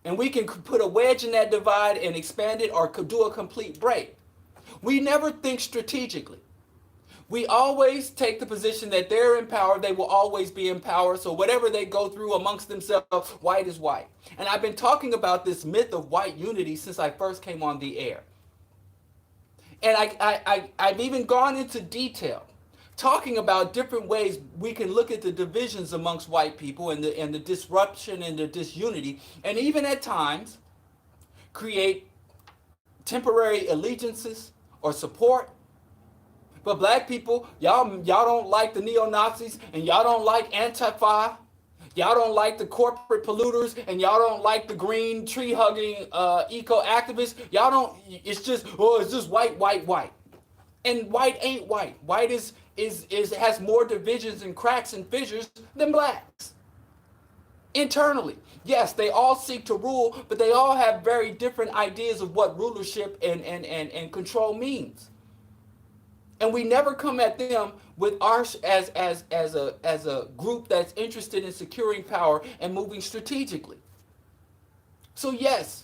A: And we can put a wedge in that divide and expand it, or could do a complete break. We never think strategically. We always take the position that they're in power, they will always be in power, so whatever they go through amongst themselves, white is white. And I've been talking about this myth of white unity since I first came on the air. And I've even gone into detail talking about different ways we can look at the divisions amongst white people and the disruption and the disunity, and even at times create temporary allegiances or support. But black people, y'all don't like the neo-Nazis, and y'all don't like Antifa. Y'all don't like the corporate polluters, and y'all don't like the green tree-hugging eco-activists. Y'all don't, it's just white, white, white. And white ain't white. White has more divisions and cracks and fissures than blacks. Internally, yes, they all seek to rule, but they all have very different ideas of what rulership and control means. And we never come at them with our as a group that's interested in securing power and moving strategically. So yes,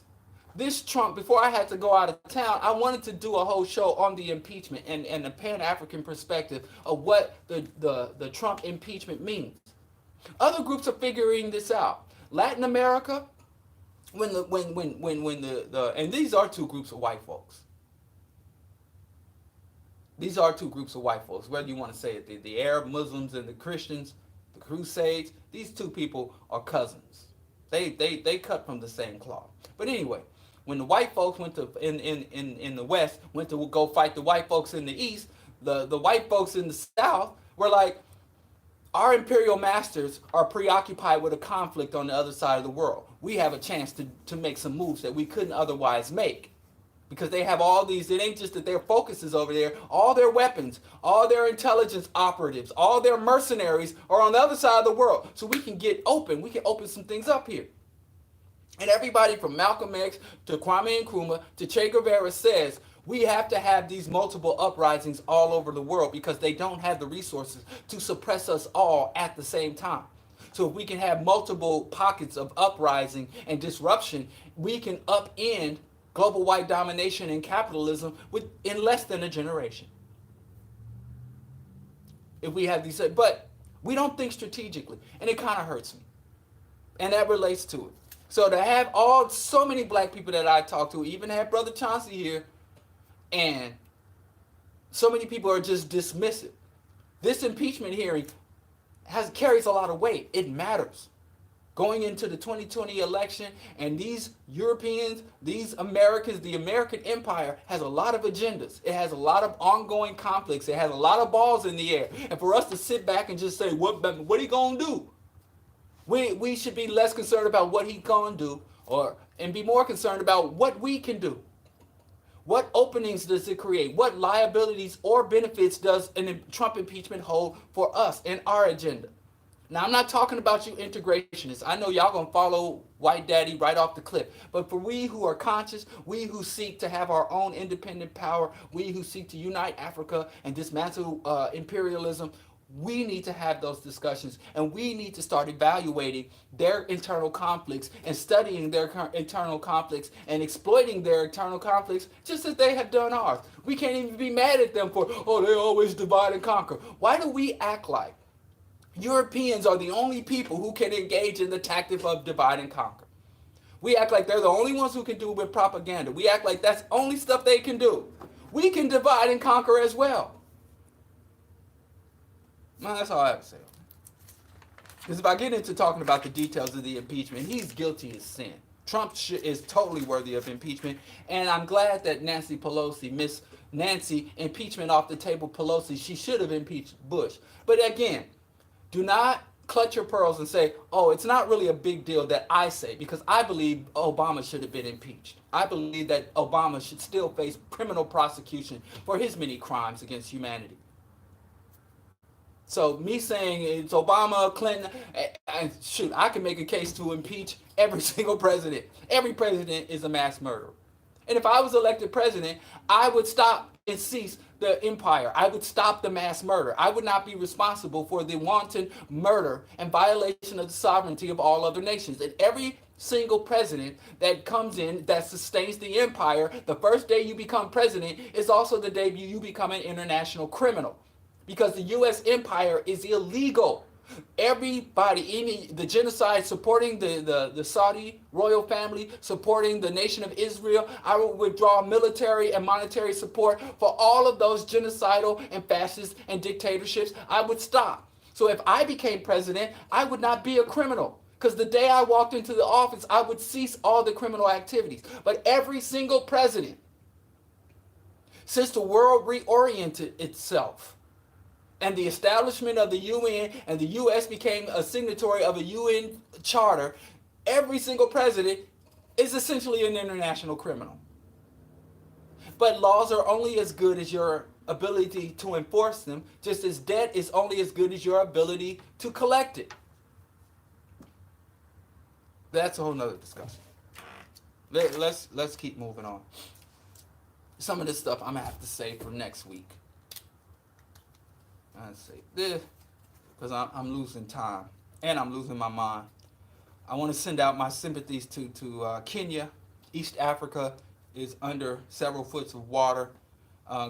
A: this Trump, before I had to go out of town, I wanted to do a whole show on the impeachment and the Pan-African perspective of what the Trump impeachment means. Other groups are figuring this out. Latin America, and these are two groups of white folks. These are two groups of white folks, whether you want to say it, the Arab Muslims and the Christians, the Crusades, these two people are cousins. They cut from the same cloth. But anyway, when the white folks went to in the West went to go fight the white folks in the East, the white folks in the South were like, our imperial masters are preoccupied with a conflict on the other side of the world. We have a chance to make some moves that we couldn't otherwise make. Because they have all these, it ain't just that their focus is over there, all their weapons, all their intelligence operatives, all their mercenaries are on the other side of the world. So we can open some things up here. And everybody from Malcolm X to Kwame Nkrumah to Che Guevara says we have to have these multiple uprisings all over the world because they don't have the resources to suppress us all at the same time. So if we can have multiple pockets of uprising and disruption, we can upend global white domination and capitalism in less than a generation. If we have these, but we don't think strategically, and it kind of hurts me. And that relates to it. So to have so many black people that I talk to, even have Brother Chauncey here, and so many people are just dismissive. This impeachment hearing carries a lot of weight. It matters. Going into the 2020 election, and these Europeans, these Americans, the American empire has a lot of agendas. It has a lot of ongoing conflicts. It has a lot of balls in the air. And for us to sit back and just say, what he gonna do? We should be less concerned about what he gonna do, and be more concerned about what we can do. What openings does it create? What liabilities or benefits does a Trump impeachment hold for us and our agenda? Now, I'm not talking about you integrationists. I know y'all gonna follow White Daddy right off the cliff. But for we who are conscious, we who seek to have our own independent power, we who seek to unite Africa and dismantle imperialism, we need to have those discussions, and we need to start evaluating their internal conflicts and studying their internal conflicts and exploiting their internal conflicts just as they have done ours. We can't even be mad at them for, they always divide and conquer. Why do we act like Europeans are the only people who can engage in the tactic of divide and conquer? We act like they're the only ones who can do it with propaganda. We act like that's only stuff they can do. We can divide and conquer as well. Man, that's all I have to say. Because if I get into talking about the details of the impeachment, he's guilty as sin. Trump is totally worthy of impeachment, and I'm glad that Nancy Pelosi, Miss Nancy, impeachment off the table Pelosi, she should have impeached Bush. But again, do not clutch your pearls and say, oh, it's not really a big deal that I say, because I believe Obama should have been impeached. I believe that Obama should still face criminal prosecution for his many crimes against humanity. So me saying it's Obama, Clinton, and shoot, I can make a case to impeach every single president. Every president is a mass murderer. And if I was elected president, I would stop and cease the empire. I would stop the mass murder. I would not be responsible for the wanton murder and violation of the sovereignty of all other nations. And every single president that comes in that sustains the empire, the first day you become president is also the day you become an international criminal. Because the U.S. empire is illegal. Everybody, the genocide, supporting the Saudi royal family, supporting the nation of Israel, I will withdraw military and monetary support for all of those genocidal and fascist and dictatorships. I would stop. So if I became president, I would not be a criminal. Because the day I walked into the office, I would cease all the criminal activities. But every single president, since the world reoriented itself, and the establishment of the UN and the U.S. became a signatory of a UN charter, every single president is essentially an international criminal. But laws are only as good as your ability to enforce them, just as debt is only as good as your ability to collect it. That's a whole nother discussion. Let's keep moving on. Some of this stuff I'm going to have to save for next week. I say this because I'm losing time and I'm losing my mind. I want to send out my sympathies to Kenya. East Africa is under several foot of water.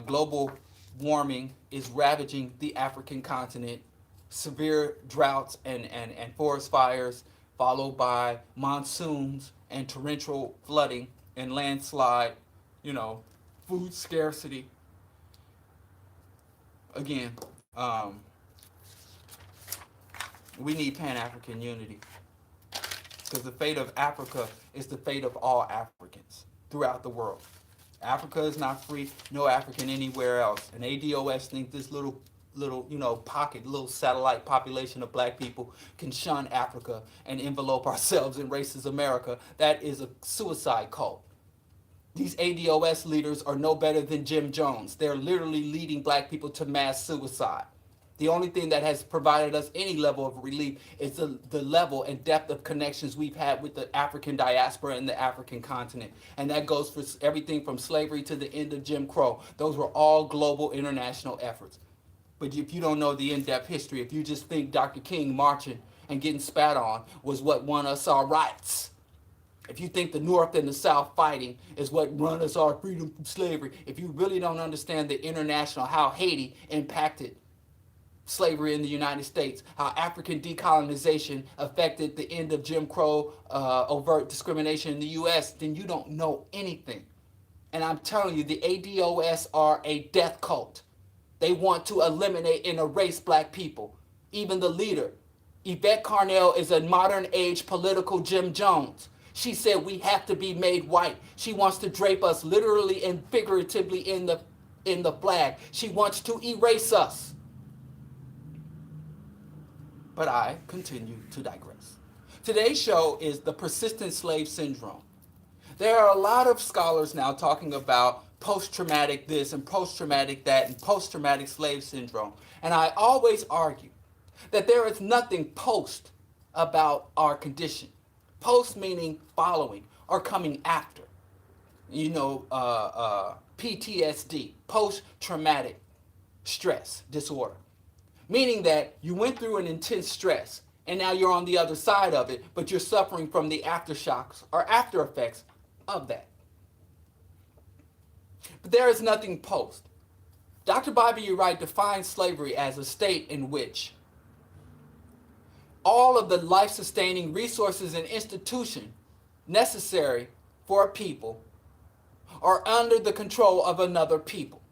A: Global warming is ravaging the African continent. Severe droughts and forest fires, followed by monsoons and torrential flooding and landslide, food scarcity. Again, we need Pan-African unity, because the fate of Africa is the fate of all Africans throughout the world. Africa is not free, no African anywhere else. And ADOS think this little pocket, little satellite population of black people can shun Africa and envelope ourselves in racist America. That is a suicide cult. These ADOS leaders are no better than Jim Jones. They're literally leading black people to mass suicide. The only thing that has provided us any level of relief is the level and depth of connections we've had with the African diaspora and the African continent. And that goes for everything from slavery to the end of Jim Crow. Those were all global international efforts. But if you don't know the in-depth history, if you just think Dr. King marching and getting spat on was what won us our rights, if you think the North and the South fighting is what won us our freedom from slavery, if you really don't understand the international, how Haiti impacted slavery in the United States, how African decolonization affected the end of Jim Crow overt discrimination in the U.S., then you don't know anything. And I'm telling you, the ADOS are a death cult. They want to eliminate and erase black people. Even the leader, Yvette Carnell, is a modern age political Jim Jones. She said we have to be made white. She wants to drape us literally and figuratively in the flag. She wants to erase us. But I continue to digress. Today's show is the persistent slave syndrome. There are a lot of scholars now talking about post-traumatic this and post-traumatic that and post-traumatic slave syndrome. And I always argue that there is nothing post about our condition. Post meaning following or coming after. PTSD, post-traumatic stress disorder. Meaning that you went through an intense stress and now you're on the other side of it, but you're suffering from the aftershocks or after effects of that. But there is nothing post. Dr. Bobby Wright defines slavery as a state in which all of the life-sustaining resources and institutions necessary for a people are under the control of another people.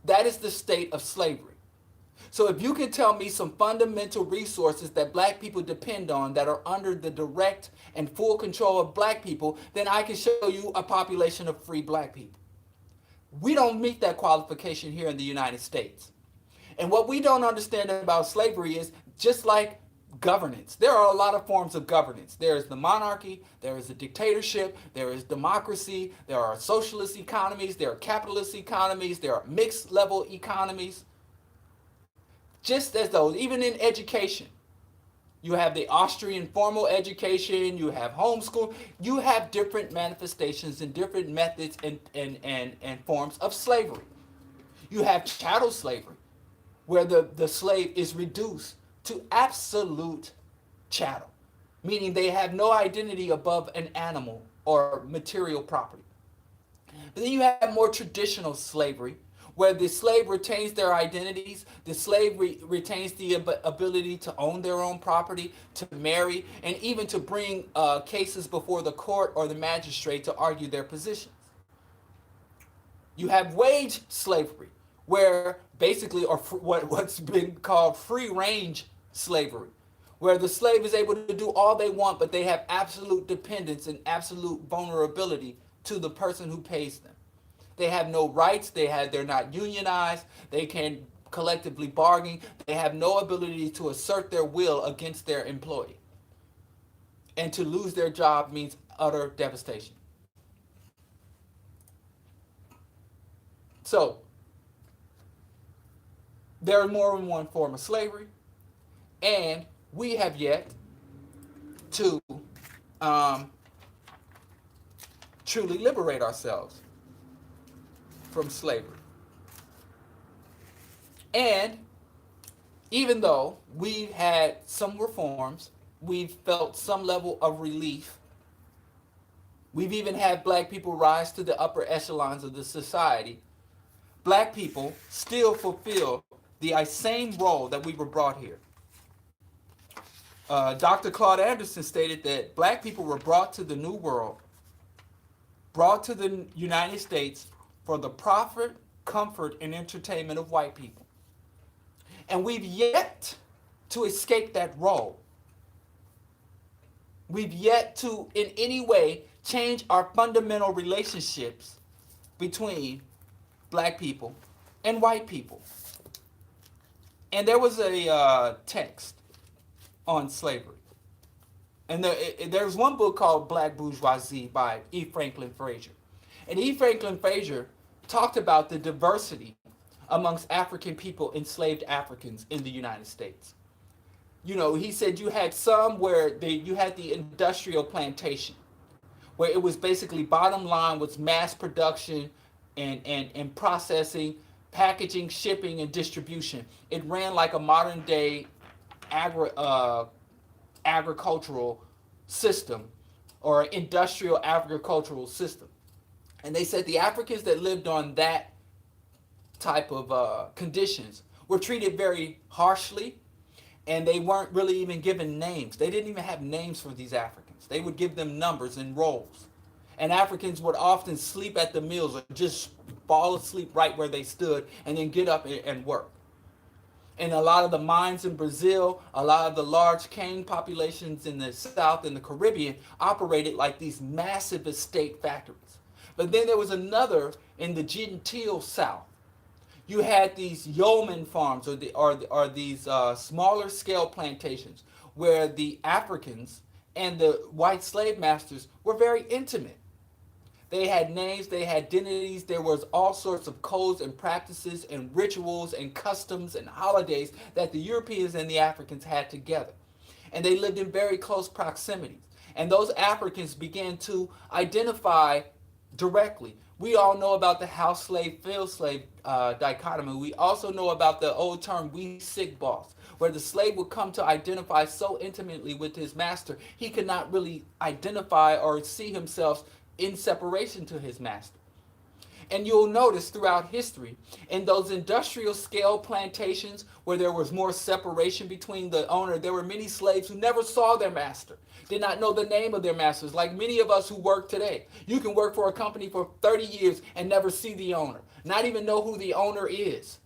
A: That is the state of slavery. So if you can tell me some fundamental resources that black people depend on that are under the direct and full control of black people, then I can show you a population of free black people. We don't meet that qualification here in the United States. And what we don't understand about slavery is just like governance. There are a lot of forms of governance. There is the monarchy, there is the dictatorship, there is democracy, there are socialist economies, there are capitalist economies, there are mixed level economies. Just as those, even in education, you have the Austrian formal education, you have homeschool, you have different manifestations and different methods and forms of slavery. You have chattel slavery, where the slave is reduced to absolute chattel, meaning they have no identity above an animal or material property. But then you have more traditional slavery, where the slave retains their identities, the slave retains the ability to own their own property, to marry, and even to bring cases before the court or the magistrate to argue their positions. You have wage slavery, where basically, or what's been called free range slavery, where the slave is able to do all they want, but they have absolute dependence and absolute vulnerability to the person who pays them. They have no rights, they're not unionized, they can't collectively bargain, they have no ability to assert their will against their employee. And to lose their job means utter devastation. So, there are more than one form of slavery, and we have yet to truly liberate ourselves from slavery. And even though we've had some reforms, we've felt some level of relief, we've even had black people rise to the upper echelons of the society, black people still fulfill the same role that we were brought here. Dr. Claude Anderson stated that black people were brought to the New World, brought to the United States for the profit, comfort, and entertainment of white people. And we've yet to escape that role. We've yet to, in any way, change our fundamental relationships between black people and white people. And there was a text on slavery. And there's one book called Black Bourgeoisie by E. Franklin Frazier. And E. Franklin Frazier talked about the diversity amongst African people, enslaved Africans in the United States. You know, he said you had some where you had the industrial plantation, where it was basically bottom line was mass production and processing, packaging, shipping, and distribution. It ran like a modern day agricultural system or industrial agricultural system. And they said the Africans that lived on that type of conditions were treated very harshly, and they weren't really even given names. They didn't even have names for these Africans. They would give them numbers and roles. And Africans would often sleep at the mills or just fall asleep right where they stood and then get up and work. In a lot of the mines in Brazil, a lot of the large cane populations in the South and the Caribbean operated like these massive estate factories. But then there was another in the genteel South. You had these yeoman farms or these smaller scale plantations where the Africans and the white slave masters were very intimate. They had names, they had identities, there was all sorts of codes and practices and rituals and customs and holidays that the Europeans and the Africans had together. And they lived in very close proximity. And those Africans began to identify directly. We all know about the house slave, field slave dichotomy. We also know about the old term, we sick boss, where the slave would come to identify so intimately with his master, he could not really identify or see himself in separation to his master. And you'll notice throughout history, in those industrial scale plantations where there was more separation between the owner, there were many slaves who never saw their master, did not know the name of their masters, like many of us who work today. You can work for a company for 30 years and never see the owner, not even know who the owner is.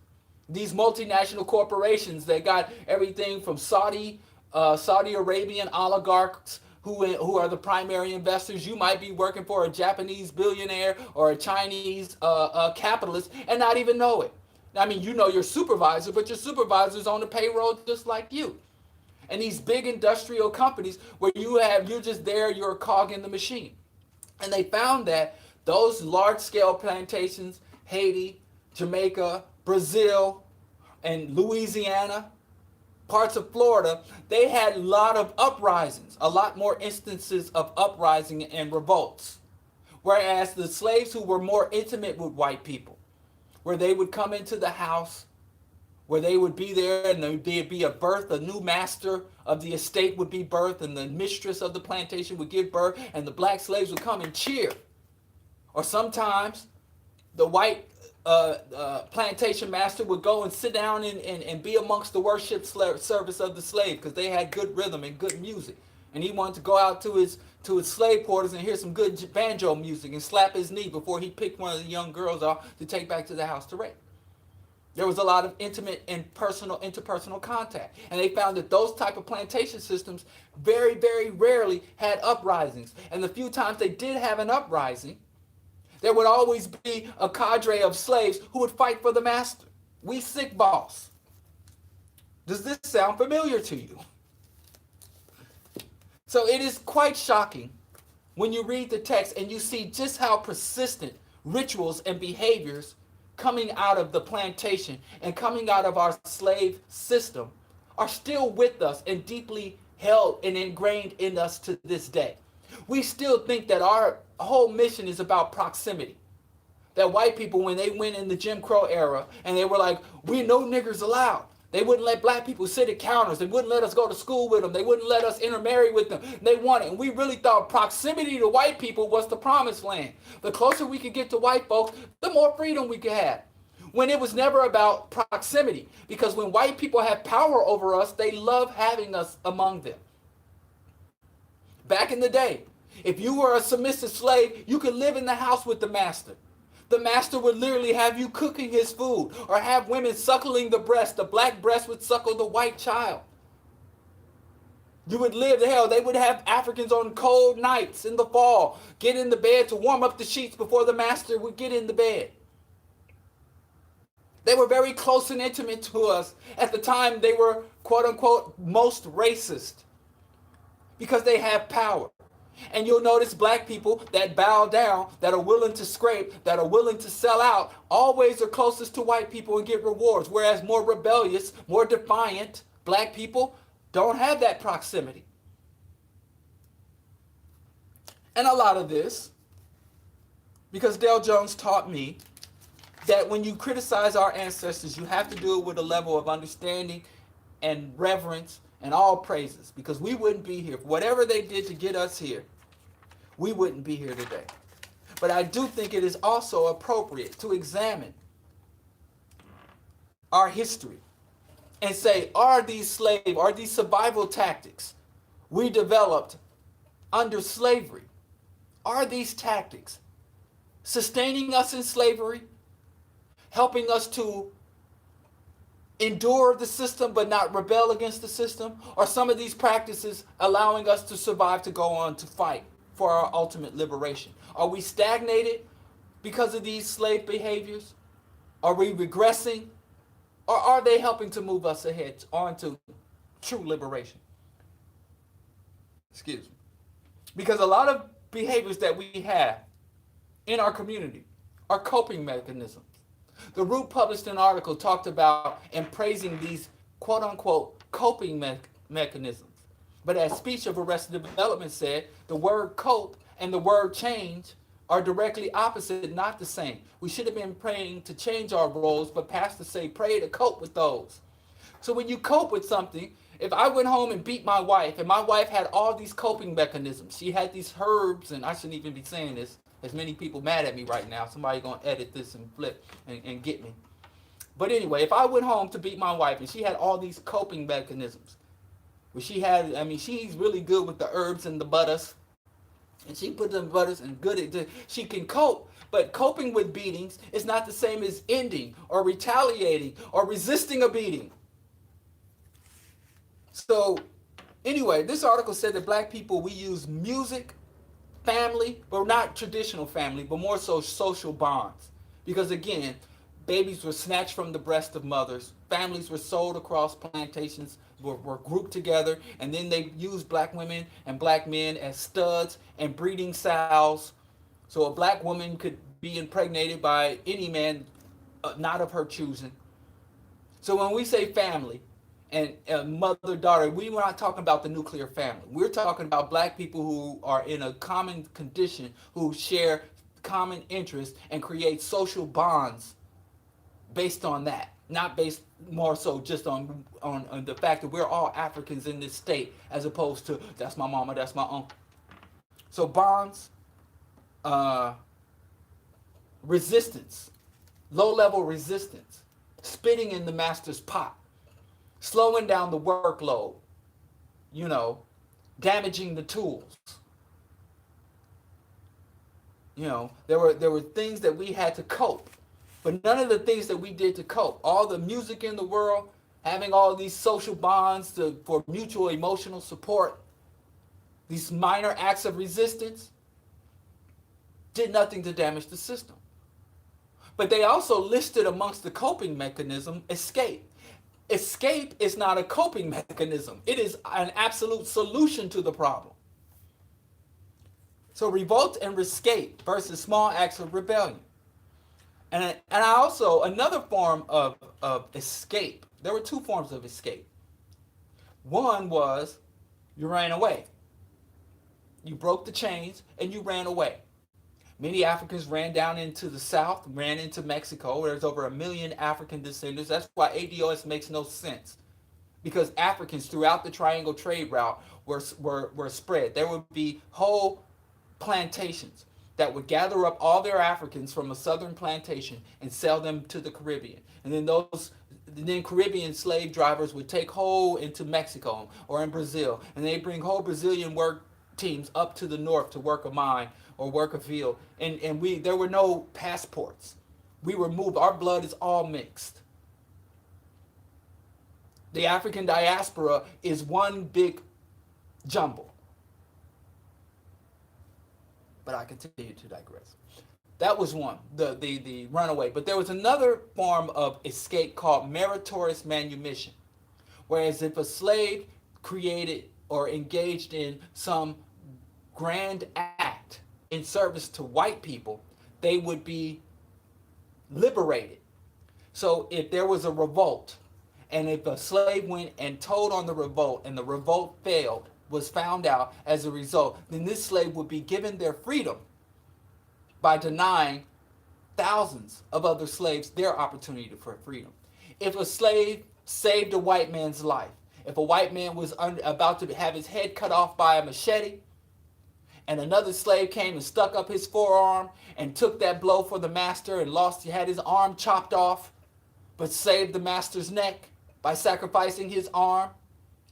A: These multinational corporations, they got everything from Saudi Arabian oligarchs who are the primary investors. You might be working for a Japanese billionaire or a Chinese capitalist and not even know it. I mean, you know your supervisor, but your supervisor's on the payroll just like you. And these big industrial companies where you're just there, you're a cog in the machine. And they found that those large scale plantations, Haiti, Jamaica, Brazil, and Louisiana, parts of Florida, they had a lot of uprisings, a lot more instances of uprising and revolts. Whereas the slaves who were more intimate with white people, where they would come into the house, where they would be there and there'd be a birth, a new master of the estate would be birthed, and the mistress of the plantation would give birth, and the black slaves would come and cheer. Or sometimes the white plantation master would go and sit down and be amongst the worship service of the slave because they had good rhythm and good music. And he wanted to go out to his slave quarters and hear some good banjo music and slap his knee before he picked one of the young girls off to take back to the house to rape. There was a lot of intimate and interpersonal contact. And they found that those type of plantation systems very, very rarely had uprisings. And the few times they did have an uprising, there would always be a cadre of slaves who would fight for the master. We sick boss. Does this sound familiar to you? So it is quite shocking when you read the text and you see just how persistent rituals and behaviors coming out of the plantation and coming out of our slave system are still with us and deeply held and ingrained in us to this day. We still think that our whole mission is about proximity. That white people, when they went in the Jim Crow era and they were like, we no niggers allowed. They wouldn't let black people sit at counters. They wouldn't let us go to school with them. They wouldn't let us intermarry with them. They wanted, and we really thought proximity to white people was the promised land. The closer we could get to white folks, the more freedom we could have. When it was never about proximity, because when white people have power over us, they love having us among them. Back in the day, if you were a submissive slave, you could live in the house with the master. The master would literally have you cooking his food or have women suckling the breast. The black breast would suckle the white child. You would live the hell. They would have Africans on cold nights in the fall get in the bed to warm up the sheets before the master would get in the bed. They were very close and intimate to us. At the time, they were, quote unquote, most racist because they have power. And you'll notice black people that bow down, that are willing to scrape, that are willing to sell out, always are closest to white people and get rewards. Whereas more rebellious, more defiant black people don't have that proximity. And a lot of this, because Dale Jones taught me that when you criticize our ancestors, you have to do it with a level of understanding and reverence and all praises, because we wouldn't be here. Whatever they did to get us here, we wouldn't be here today. But I do think it is also appropriate to examine our history and say, are these survival tactics we developed under slavery, are these tactics sustaining us in slavery, helping us to endure the system but not rebel against the system? Or some of these practices allowing us to survive to go on to fight for our ultimate liberation? Are we stagnated because of these slave behaviors? Are we regressing? Or are they helping to move us ahead onto true liberation? Excuse me. Because a lot of behaviors that we have in our community are coping mechanisms. The Root published an article talked about and praising these quote-unquote coping mechanisms. But as Speech of Arrested Development said, the word cope and the word change are directly opposite, not the same. We should have been praying to change our roles, but pastors say pray to cope with those. So when you cope with something, if I went home and beat my wife, and my wife had all these coping mechanisms, she had these herbs, and I shouldn't even be saying this, there's many people mad at me right now. Somebody gonna edit this and flip and get me. But anyway, if I went home to beat my wife and she had all these coping mechanisms, where she's really good with the herbs and the butters, and she put them butters and she can cope. But coping with beatings is not the same as ending or retaliating or resisting a beating. So, anyway, this article said that black people, we use music, family, but not traditional family, but more so social bonds. Because again, babies were snatched from the breast of mothers, families were sold across plantations, were grouped together, and then they used black women and black men as studs and breeding sows. So a black woman could be impregnated by any man, not of her choosing. So when we say family and mother daughter, we were not talking about the nuclear family. We're talking about black people who are in a common condition, who share common interests and create social bonds based on that, not based more so just on the fact that we're all Africans in this state, as opposed to that's my mama, that's my uncle. So bonds, resistance, low-level resistance, spitting in the master's pot, slowing down the workload, damaging the tools. There were things that we had to cope, but none of the things that we did to cope, all the music in the world, having all these social bonds for mutual emotional support, these minor acts of resistance, did nothing to damage the system. But they also listed amongst the coping mechanism escape. Escape is not a coping mechanism. It is an absolute solution to the problem. So revolt and escape versus small acts of rebellion. And I also, another form of escape, there were two forms of escape. One was you ran away. You broke the chains and you ran away. Many Africans ran down into the South, ran into Mexico. There's over 1 million African descendants. That's why ADOS makes no sense. Because Africans throughout the Triangle Trade Route were spread. There would be whole plantations that would gather up all their Africans from a southern plantation and sell them to the Caribbean. And then Caribbean slave drivers would take whole into Mexico or in Brazil. And they bring whole Brazilian work teams up to the north to work a mine or work a field. And there were no passports. We were moved. Our blood is all mixed. The African diaspora is one big jumble. But I continue to digress. That was one, the runaway. But there was another form of escape called meritorious manumission. Whereas if a slave created or engaged in some grand act in service to white people, they would be liberated. So if there was a revolt, and if a slave went and told on the revolt, and the revolt failed, was found out as a result, then this slave would be given their freedom by denying thousands of other slaves their opportunity for freedom. If a slave saved a white man's life, if a white man was about to have his head cut off by a machete, and another slave came and stuck up his forearm and took that blow for the master and had his arm chopped off, but saved the master's neck by sacrificing his arm,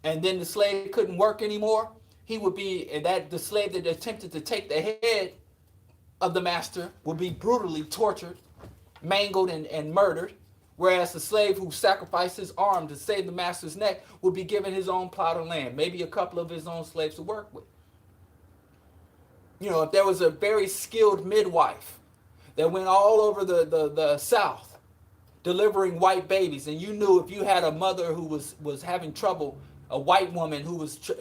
A: and then the slave couldn't work anymore, he would be, the slave that attempted to take the head of the master would be brutally tortured, mangled, and murdered, whereas the slave who sacrificed his arm to save the master's neck would be given his own plot of land, maybe a couple of his own slaves to work with. If there was a very skilled midwife that went all over the South delivering white babies, and you knew if you had a mother who was having trouble, a white woman who was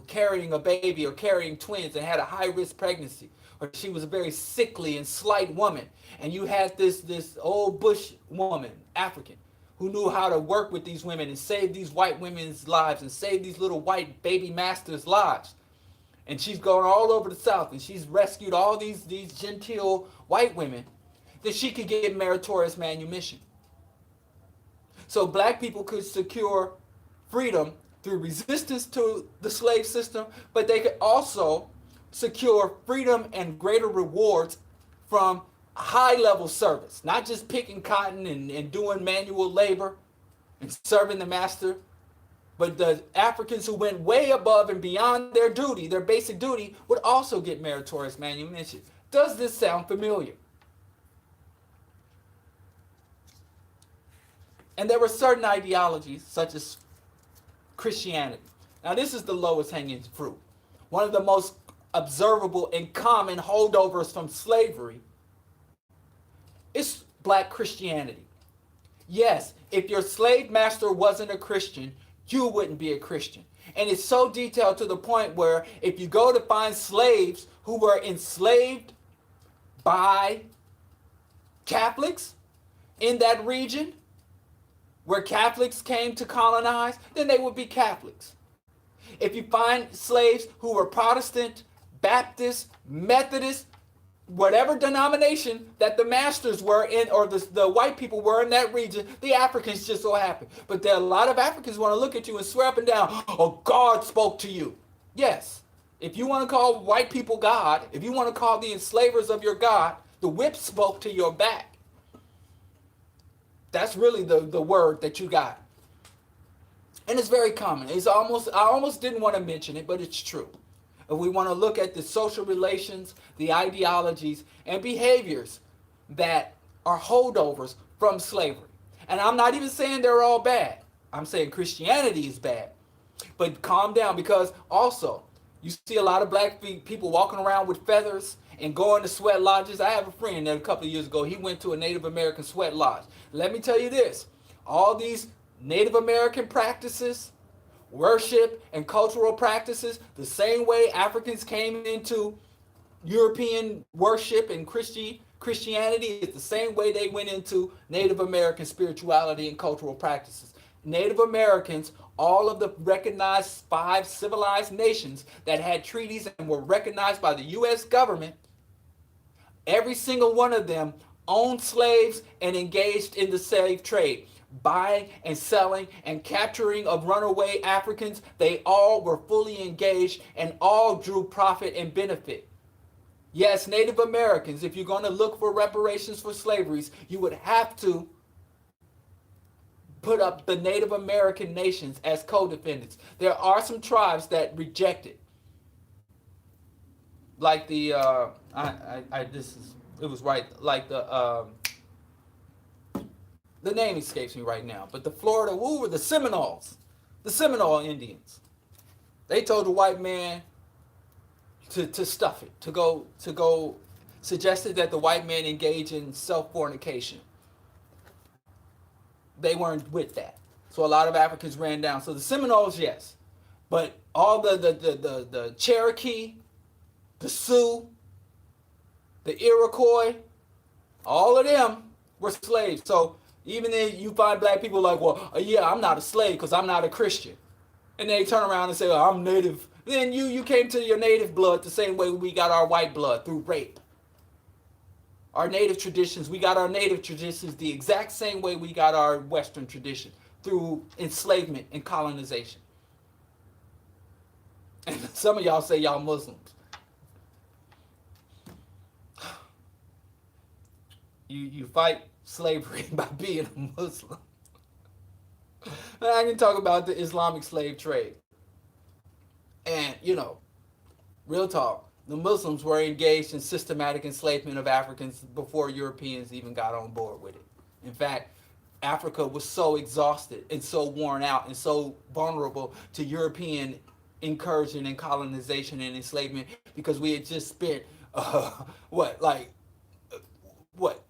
A: carrying a baby or carrying twins and had a high-risk pregnancy, or she was a very sickly and slight woman, and you had this old bush woman, African, who knew how to work with these women and save these white women's lives and save these little white baby masters' lives. And she's going all over the South, and she's rescued all these genteel white women, then she could get meritorious manumission. So black people could secure freedom through resistance to the slave system, but they could also secure freedom and greater rewards from high-level service, not just picking cotton and doing manual labor and serving the master, but the Africans who went way above and beyond their duty, their basic duty, would also get meritorious manumission. Does this sound familiar? And there were certain ideologies, such as Christianity. Now, this is the lowest hanging fruit. One of the most observable and common holdovers from slavery is black Christianity. Yes, if your slave master wasn't a Christian, you wouldn't be a Christian. And it's so detailed to the point where if you go to find slaves who were enslaved by Catholics in that region, where Catholics came to colonize, then they would be Catholics. If you find slaves who were Protestant, Baptist, Methodist, whatever denomination that the masters were in, or the white people were in that region, the Africans just so happened. But there are a lot of Africans want to look at you and swear up and down, oh, God spoke to you. Yes, if you want to call white people God, if you want to call the enslavers of your God, the whip spoke to your back. That's really the word that you got. And it's very common. I almost didn't want to mention it, but it's true. If we want to look at the social relations, the ideologies, and behaviors that are holdovers from slavery. And I'm not even saying they're all bad. I'm saying Christianity is bad. But calm down, because also, you see a lot of black people walking around with feathers and going to sweat lodges. I have a friend that a couple of years ago, he went to a Native American sweat lodge. Let me tell you this, all these Native American practices, worship and cultural practices, the same way Africans came into European worship and Christianity, is the same way they went into Native American spirituality and cultural practices. Native Americans, all of the recognized 5 civilized nations that had treaties and were recognized by the U.S. government, every single one of them owned slaves and engaged in the slave trade, buying and selling and capturing of runaway Africans. They all were fully engaged and all drew profit and benefit. Yes, Native Americans, if you're going to look for reparations for slaveries, you would have to put up the Native American nations as co-defendants. There are some tribes that reject it. Like the the name escapes me right now, but the Florida, were the Seminoles, the Seminole Indians. They told the white man to stuff it, to go, suggested that the white man engage in self-fornication. They weren't with that. So a lot of Africans ran down. So the Seminoles, yes. But all the Cherokee, the Sioux, the Iroquois, all of them were slaves. So even if you find black people like, well, yeah, I'm not a slave because I'm not a Christian. And they turn around and say, oh, I'm native. Then you came to your native blood the same way we got our white blood, through rape. Our native traditions, we got our native traditions the exact same way we got our Western tradition, through enslavement and colonization. And some of y'all say y'all Muslims. You fight slavery by being a Muslim. I can talk about the Islamic slave trade. And, real talk, the Muslims were engaged in systematic enslavement of Africans before Europeans even got on board with it. In fact, Africa was so exhausted and so worn out and so vulnerable to European incursion and colonization and enslavement because we had just spent,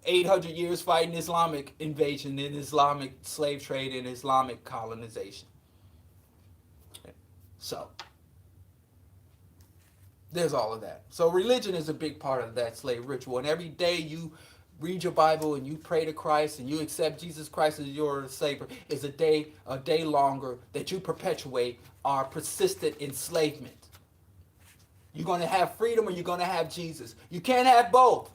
A: 800 years fighting Islamic invasion and Islamic slave trade and Islamic colonization. So there's all of that. So religion is a big part of that slave ritual. And every day you read your Bible and you pray to Christ and you accept Jesus Christ as your Savior is a day longer that you perpetuate our persistent enslavement. You're going to have freedom or you're going to have Jesus. You can't have both.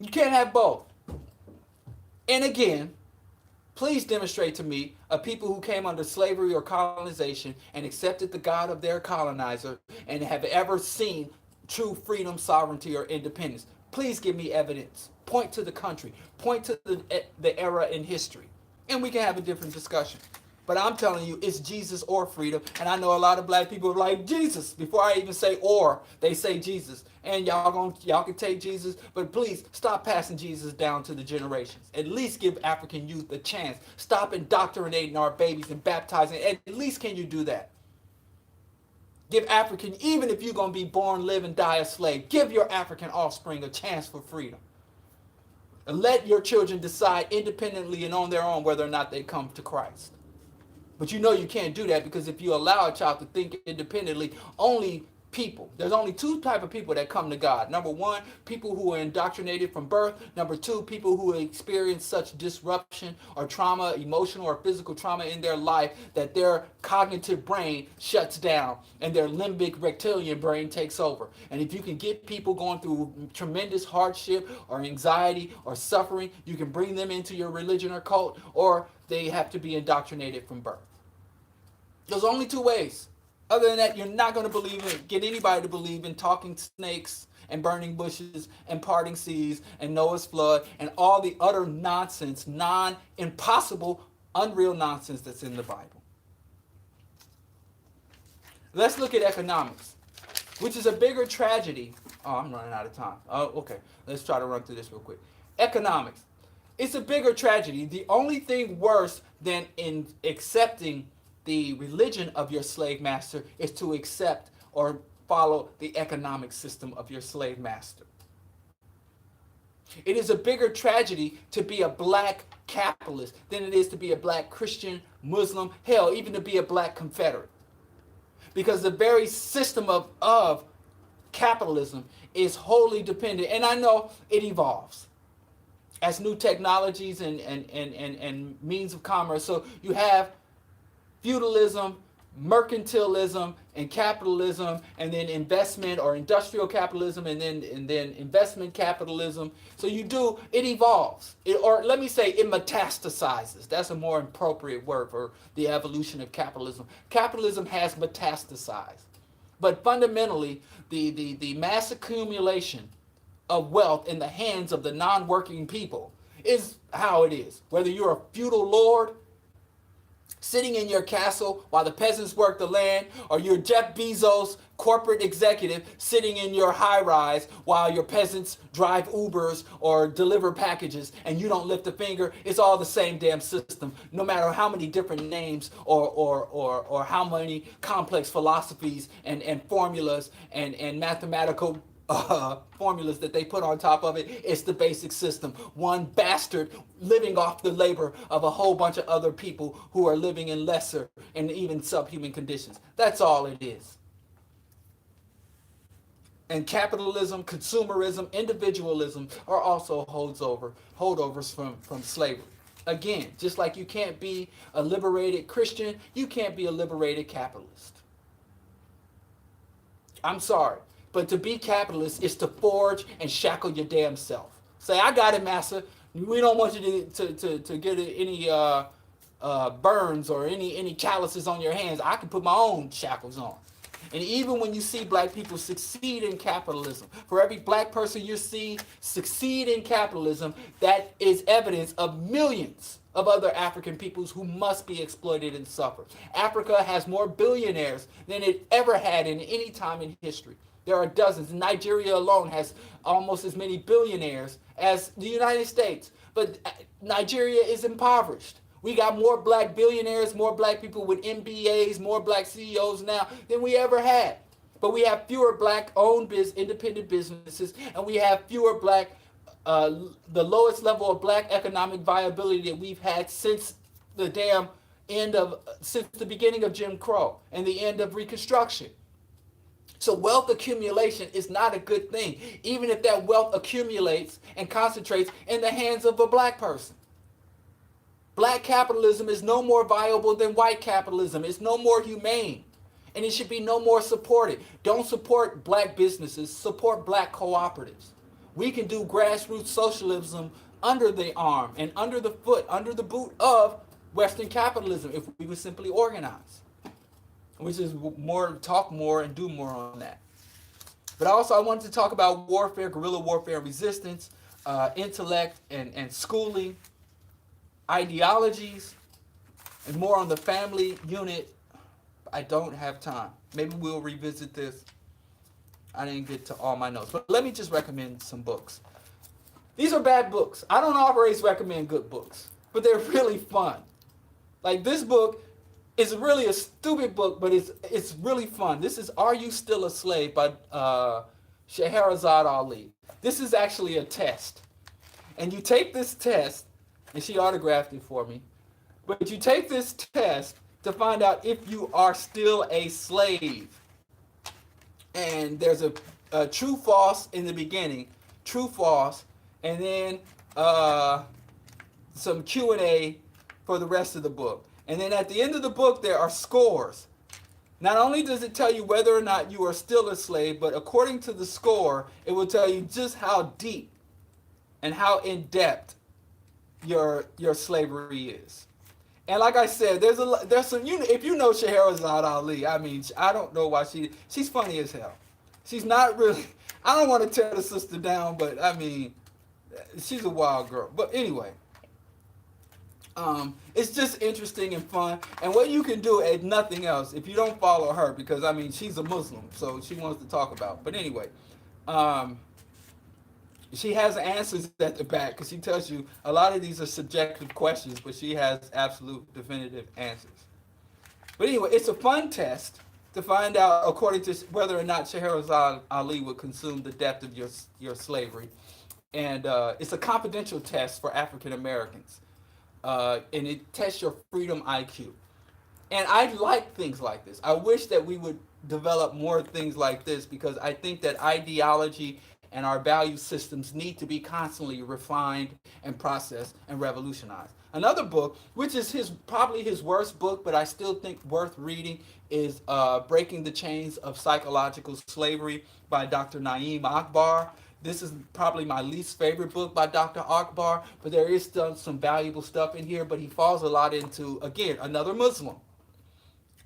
A: You can't have both. And again, please demonstrate to me a people who came under slavery or colonization and accepted the God of their colonizer and have ever seen true freedom, sovereignty, or independence. Please give me evidence. Point to the country. Point to the era in history. And we can have a different discussion. But I'm telling you, it's Jesus or freedom. And I know a lot of black people are like, Jesus. Before I even say or, they say Jesus. and y'all can take Jesus, but please stop passing Jesus down to the generations. At least give African youth a chance. Stop indoctrinating our babies and baptizing. At least can you do that? Give African, even if you're going to be born, live, and die a slave, give your African offspring a chance for freedom. And let your children decide independently and on their own whether or not they come to Christ. But you know you can't do that, because if you allow a child to think independently, there's only two type of people that come to God. Number one, people who are indoctrinated from birth. Number two, people who experience such disruption or trauma, emotional or physical trauma in their life, that their cognitive brain shuts down and their limbic reptilian brain takes over. And if you can get people going through tremendous hardship or anxiety or suffering, you can bring them into your religion or cult, or they have to be indoctrinated from birth. There's only two ways. Other than that, you're not going to get anybody to believe in talking snakes and burning bushes and parting seas and Noah's flood and all the utter nonsense, impossible, unreal nonsense that's in the Bible. Let's look at economics, which is a bigger tragedy. Oh, I'm running out of time. Oh, okay. Let's try to run through this real quick. Economics. It's a bigger tragedy. The only thing worse than in accepting the religion of your slave master is to accept or follow the economic system of your slave master. It is a bigger tragedy to be a black capitalist than it is to be a black Christian, Muslim, hell, even to be a black Confederate. Because the very system of capitalism is wholly dependent, and I know it evolves as new technologies and means of commerce. So you have feudalism, mercantilism, and capitalism, and then investment or industrial capitalism, and then investment capitalism. So it evolves. Or let me say it metastasizes. That's a more appropriate word for the evolution of capitalism. Capitalism has metastasized. But fundamentally, the mass accumulation of wealth in the hands of the non-working people is how it is. Whether you're a feudal lord sitting in your castle while the peasants work the land, or you're Jeff Bezos, corporate executive, sitting in your high-rise while your peasants drive Ubers or deliver packages and you don't lift a finger, it's all the same damn system, no matter how many different names or how many complex philosophies and formulas and mathematical formulas that they put on top of it. It's the basic system. One bastard living off the labor of a whole bunch of other people who are living in lesser and even subhuman conditions. That's all it is. And capitalism, consumerism, individualism are also holdovers from slavery. Again, just like you can't be a liberated Christian, you can't be a liberated capitalist. I'm sorry. But to be capitalist is to forge and shackle your damn self. Say, I got it, massa. We don't want you to get any burns or any calluses on your hands. I can put my own shackles on. And even when you see black people succeed in capitalism, for every black person you see succeed in capitalism, that is evidence of millions of other African peoples who must be exploited and suffer. Africa has more billionaires than it ever had in any time in history. There are dozens. Nigeria alone has almost as many billionaires as the United States. But Nigeria is impoverished. We got more black billionaires, more black people with MBAs, more black CEOs now than we ever had. But we have fewer black-owned independent businesses, and we have fewer the lowest level of black economic viability that we've had since the beginning of Jim Crow and the end of Reconstruction. So wealth accumulation is not a good thing, even if that wealth accumulates and concentrates in the hands of a black person. Black capitalism is no more viable than white capitalism. It's no more humane, and it should be no more supported. Don't support black businesses, support black cooperatives. We can do grassroots socialism under the arm and under the boot of Western capitalism if we would simply organize. Which is talk more and do more on that. But also I wanted to talk about warfare, guerrilla warfare, and resistance, intellect and schooling, ideologies, and more on the family unit. I don't have time. Maybe we'll revisit this I didn't get to all my notes, but let me just recommend some books. These are bad books. I don't always recommend good books, but they're really fun. Like this book is really a stupid book, but it's really fun. This is "Are You Still a Slave" by Scheherazade Ali. This is actually a test, and you take this test, and she autographed it for me. But you take this test to find out if you are still a slave. And there's a true false in the beginning, true false, and then some Q&A for the rest of the book. And then at the end of the book, there are scores. Not only does it tell you whether or not you are still a slave, but according to the score, it will tell you just how deep and how in depth your slavery is. And like I said, there's some if you know Scheherazade Ali, I mean, I don't know why she's funny as hell. She's not really. I don't want to tear the sister down, but I mean, she's a wild girl. But anyway, it's just interesting and fun. And what you can do, if nothing else, if you don't follow her, because I mean, she's a Muslim, so she wants to talk about. But anyway, she has answers at the back because she tells you a lot of these are subjective questions, but she has absolute definitive answers. But anyway, it's a fun test to find out, according to whether or not Scheherazade Ali would consume the depth of your slavery. And it's a confidential test for African Americans. And it tests your freedom IQ. And I like things like this. I wish that we would develop more things like this because I think that ideology and our value systems need to be constantly refined and processed and revolutionized. Another book, which is probably his worst book, but I still think worth reading, is Breaking the Chains of Psychological Slavery by Dr. Naeem Akbar. This is probably my least favorite book by Dr. Akbar, but there is still some valuable stuff in here, but he falls a lot into, again, another Muslim.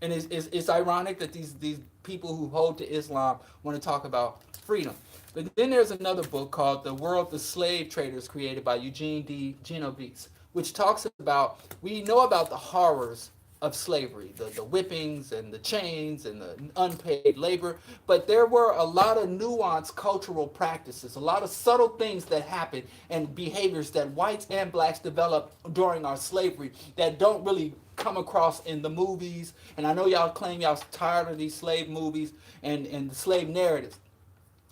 A: And it's ironic that these people who hold to Islam want to talk about freedom. But then there's another book called The World the Slave Traders created by Eugene D. Genovese, which talks about, we know about the horrors of slavery, the whippings and the chains and the unpaid labor, but there were a lot of nuanced cultural practices, a lot of subtle things that happened and behaviors that whites and blacks developed during our slavery that don't really come across in the movies. And I know y'all claim y'all tired of these slave movies and the slave narratives.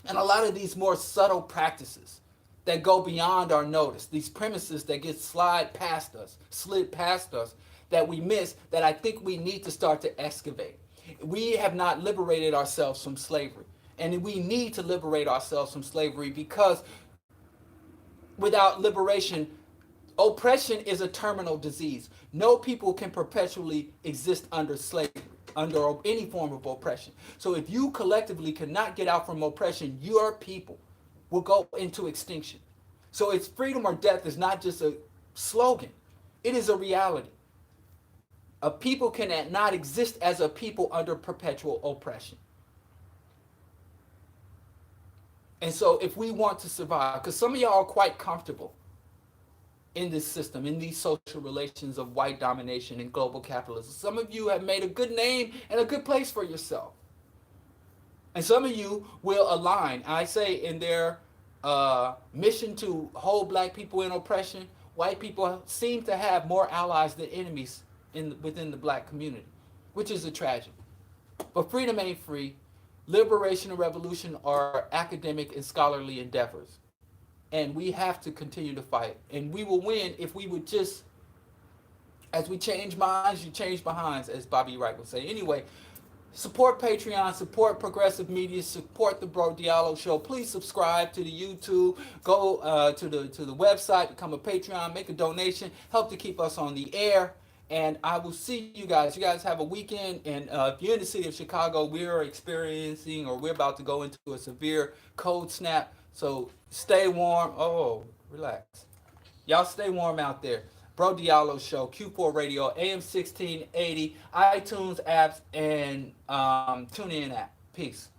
A: And a lot of these more subtle practices that go beyond our notice, these premises that get slid past us, that we miss, that I think we need to start to excavate. We have not liberated ourselves from slavery. And we need to liberate ourselves from slavery because without liberation, oppression is a terminal disease. No people can perpetually exist under slavery, under any form of oppression. So if you collectively cannot get out from oppression, your people will go into extinction. So it's freedom or death is not just a slogan. It is a reality. A people cannot exist as a people under perpetual oppression. And so if we want to survive, because some of y'all are quite comfortable in this system, in these social relations of white domination and global capitalism. Some of you have made a good name and a good place for yourself. And some of you will align, I say, in their mission to hold black people in oppression. White people seem to have more allies than enemies within the black community, which is a tragedy. But freedom ain't free. Liberation and revolution are academic and scholarly endeavors. And we have to continue to fight. And we will win if we would just, as we change minds, you change behinds, as Bobby Wright would say. Anyway, support Patreon, support progressive media, support the Bro Diallo Show. Please subscribe to the YouTube. Go to the website, become a Patreon, make a donation, help to keep us on the air. And I will see you guys. You guys have a weekend. And if you're in the city of Chicago, we're experiencing, or we're about to go into a severe cold snap. So stay warm. Oh, relax. Y'all stay warm out there. Bro Diallo Show, Q4 Radio, AM 1680, iTunes apps, and TuneIn app. Peace.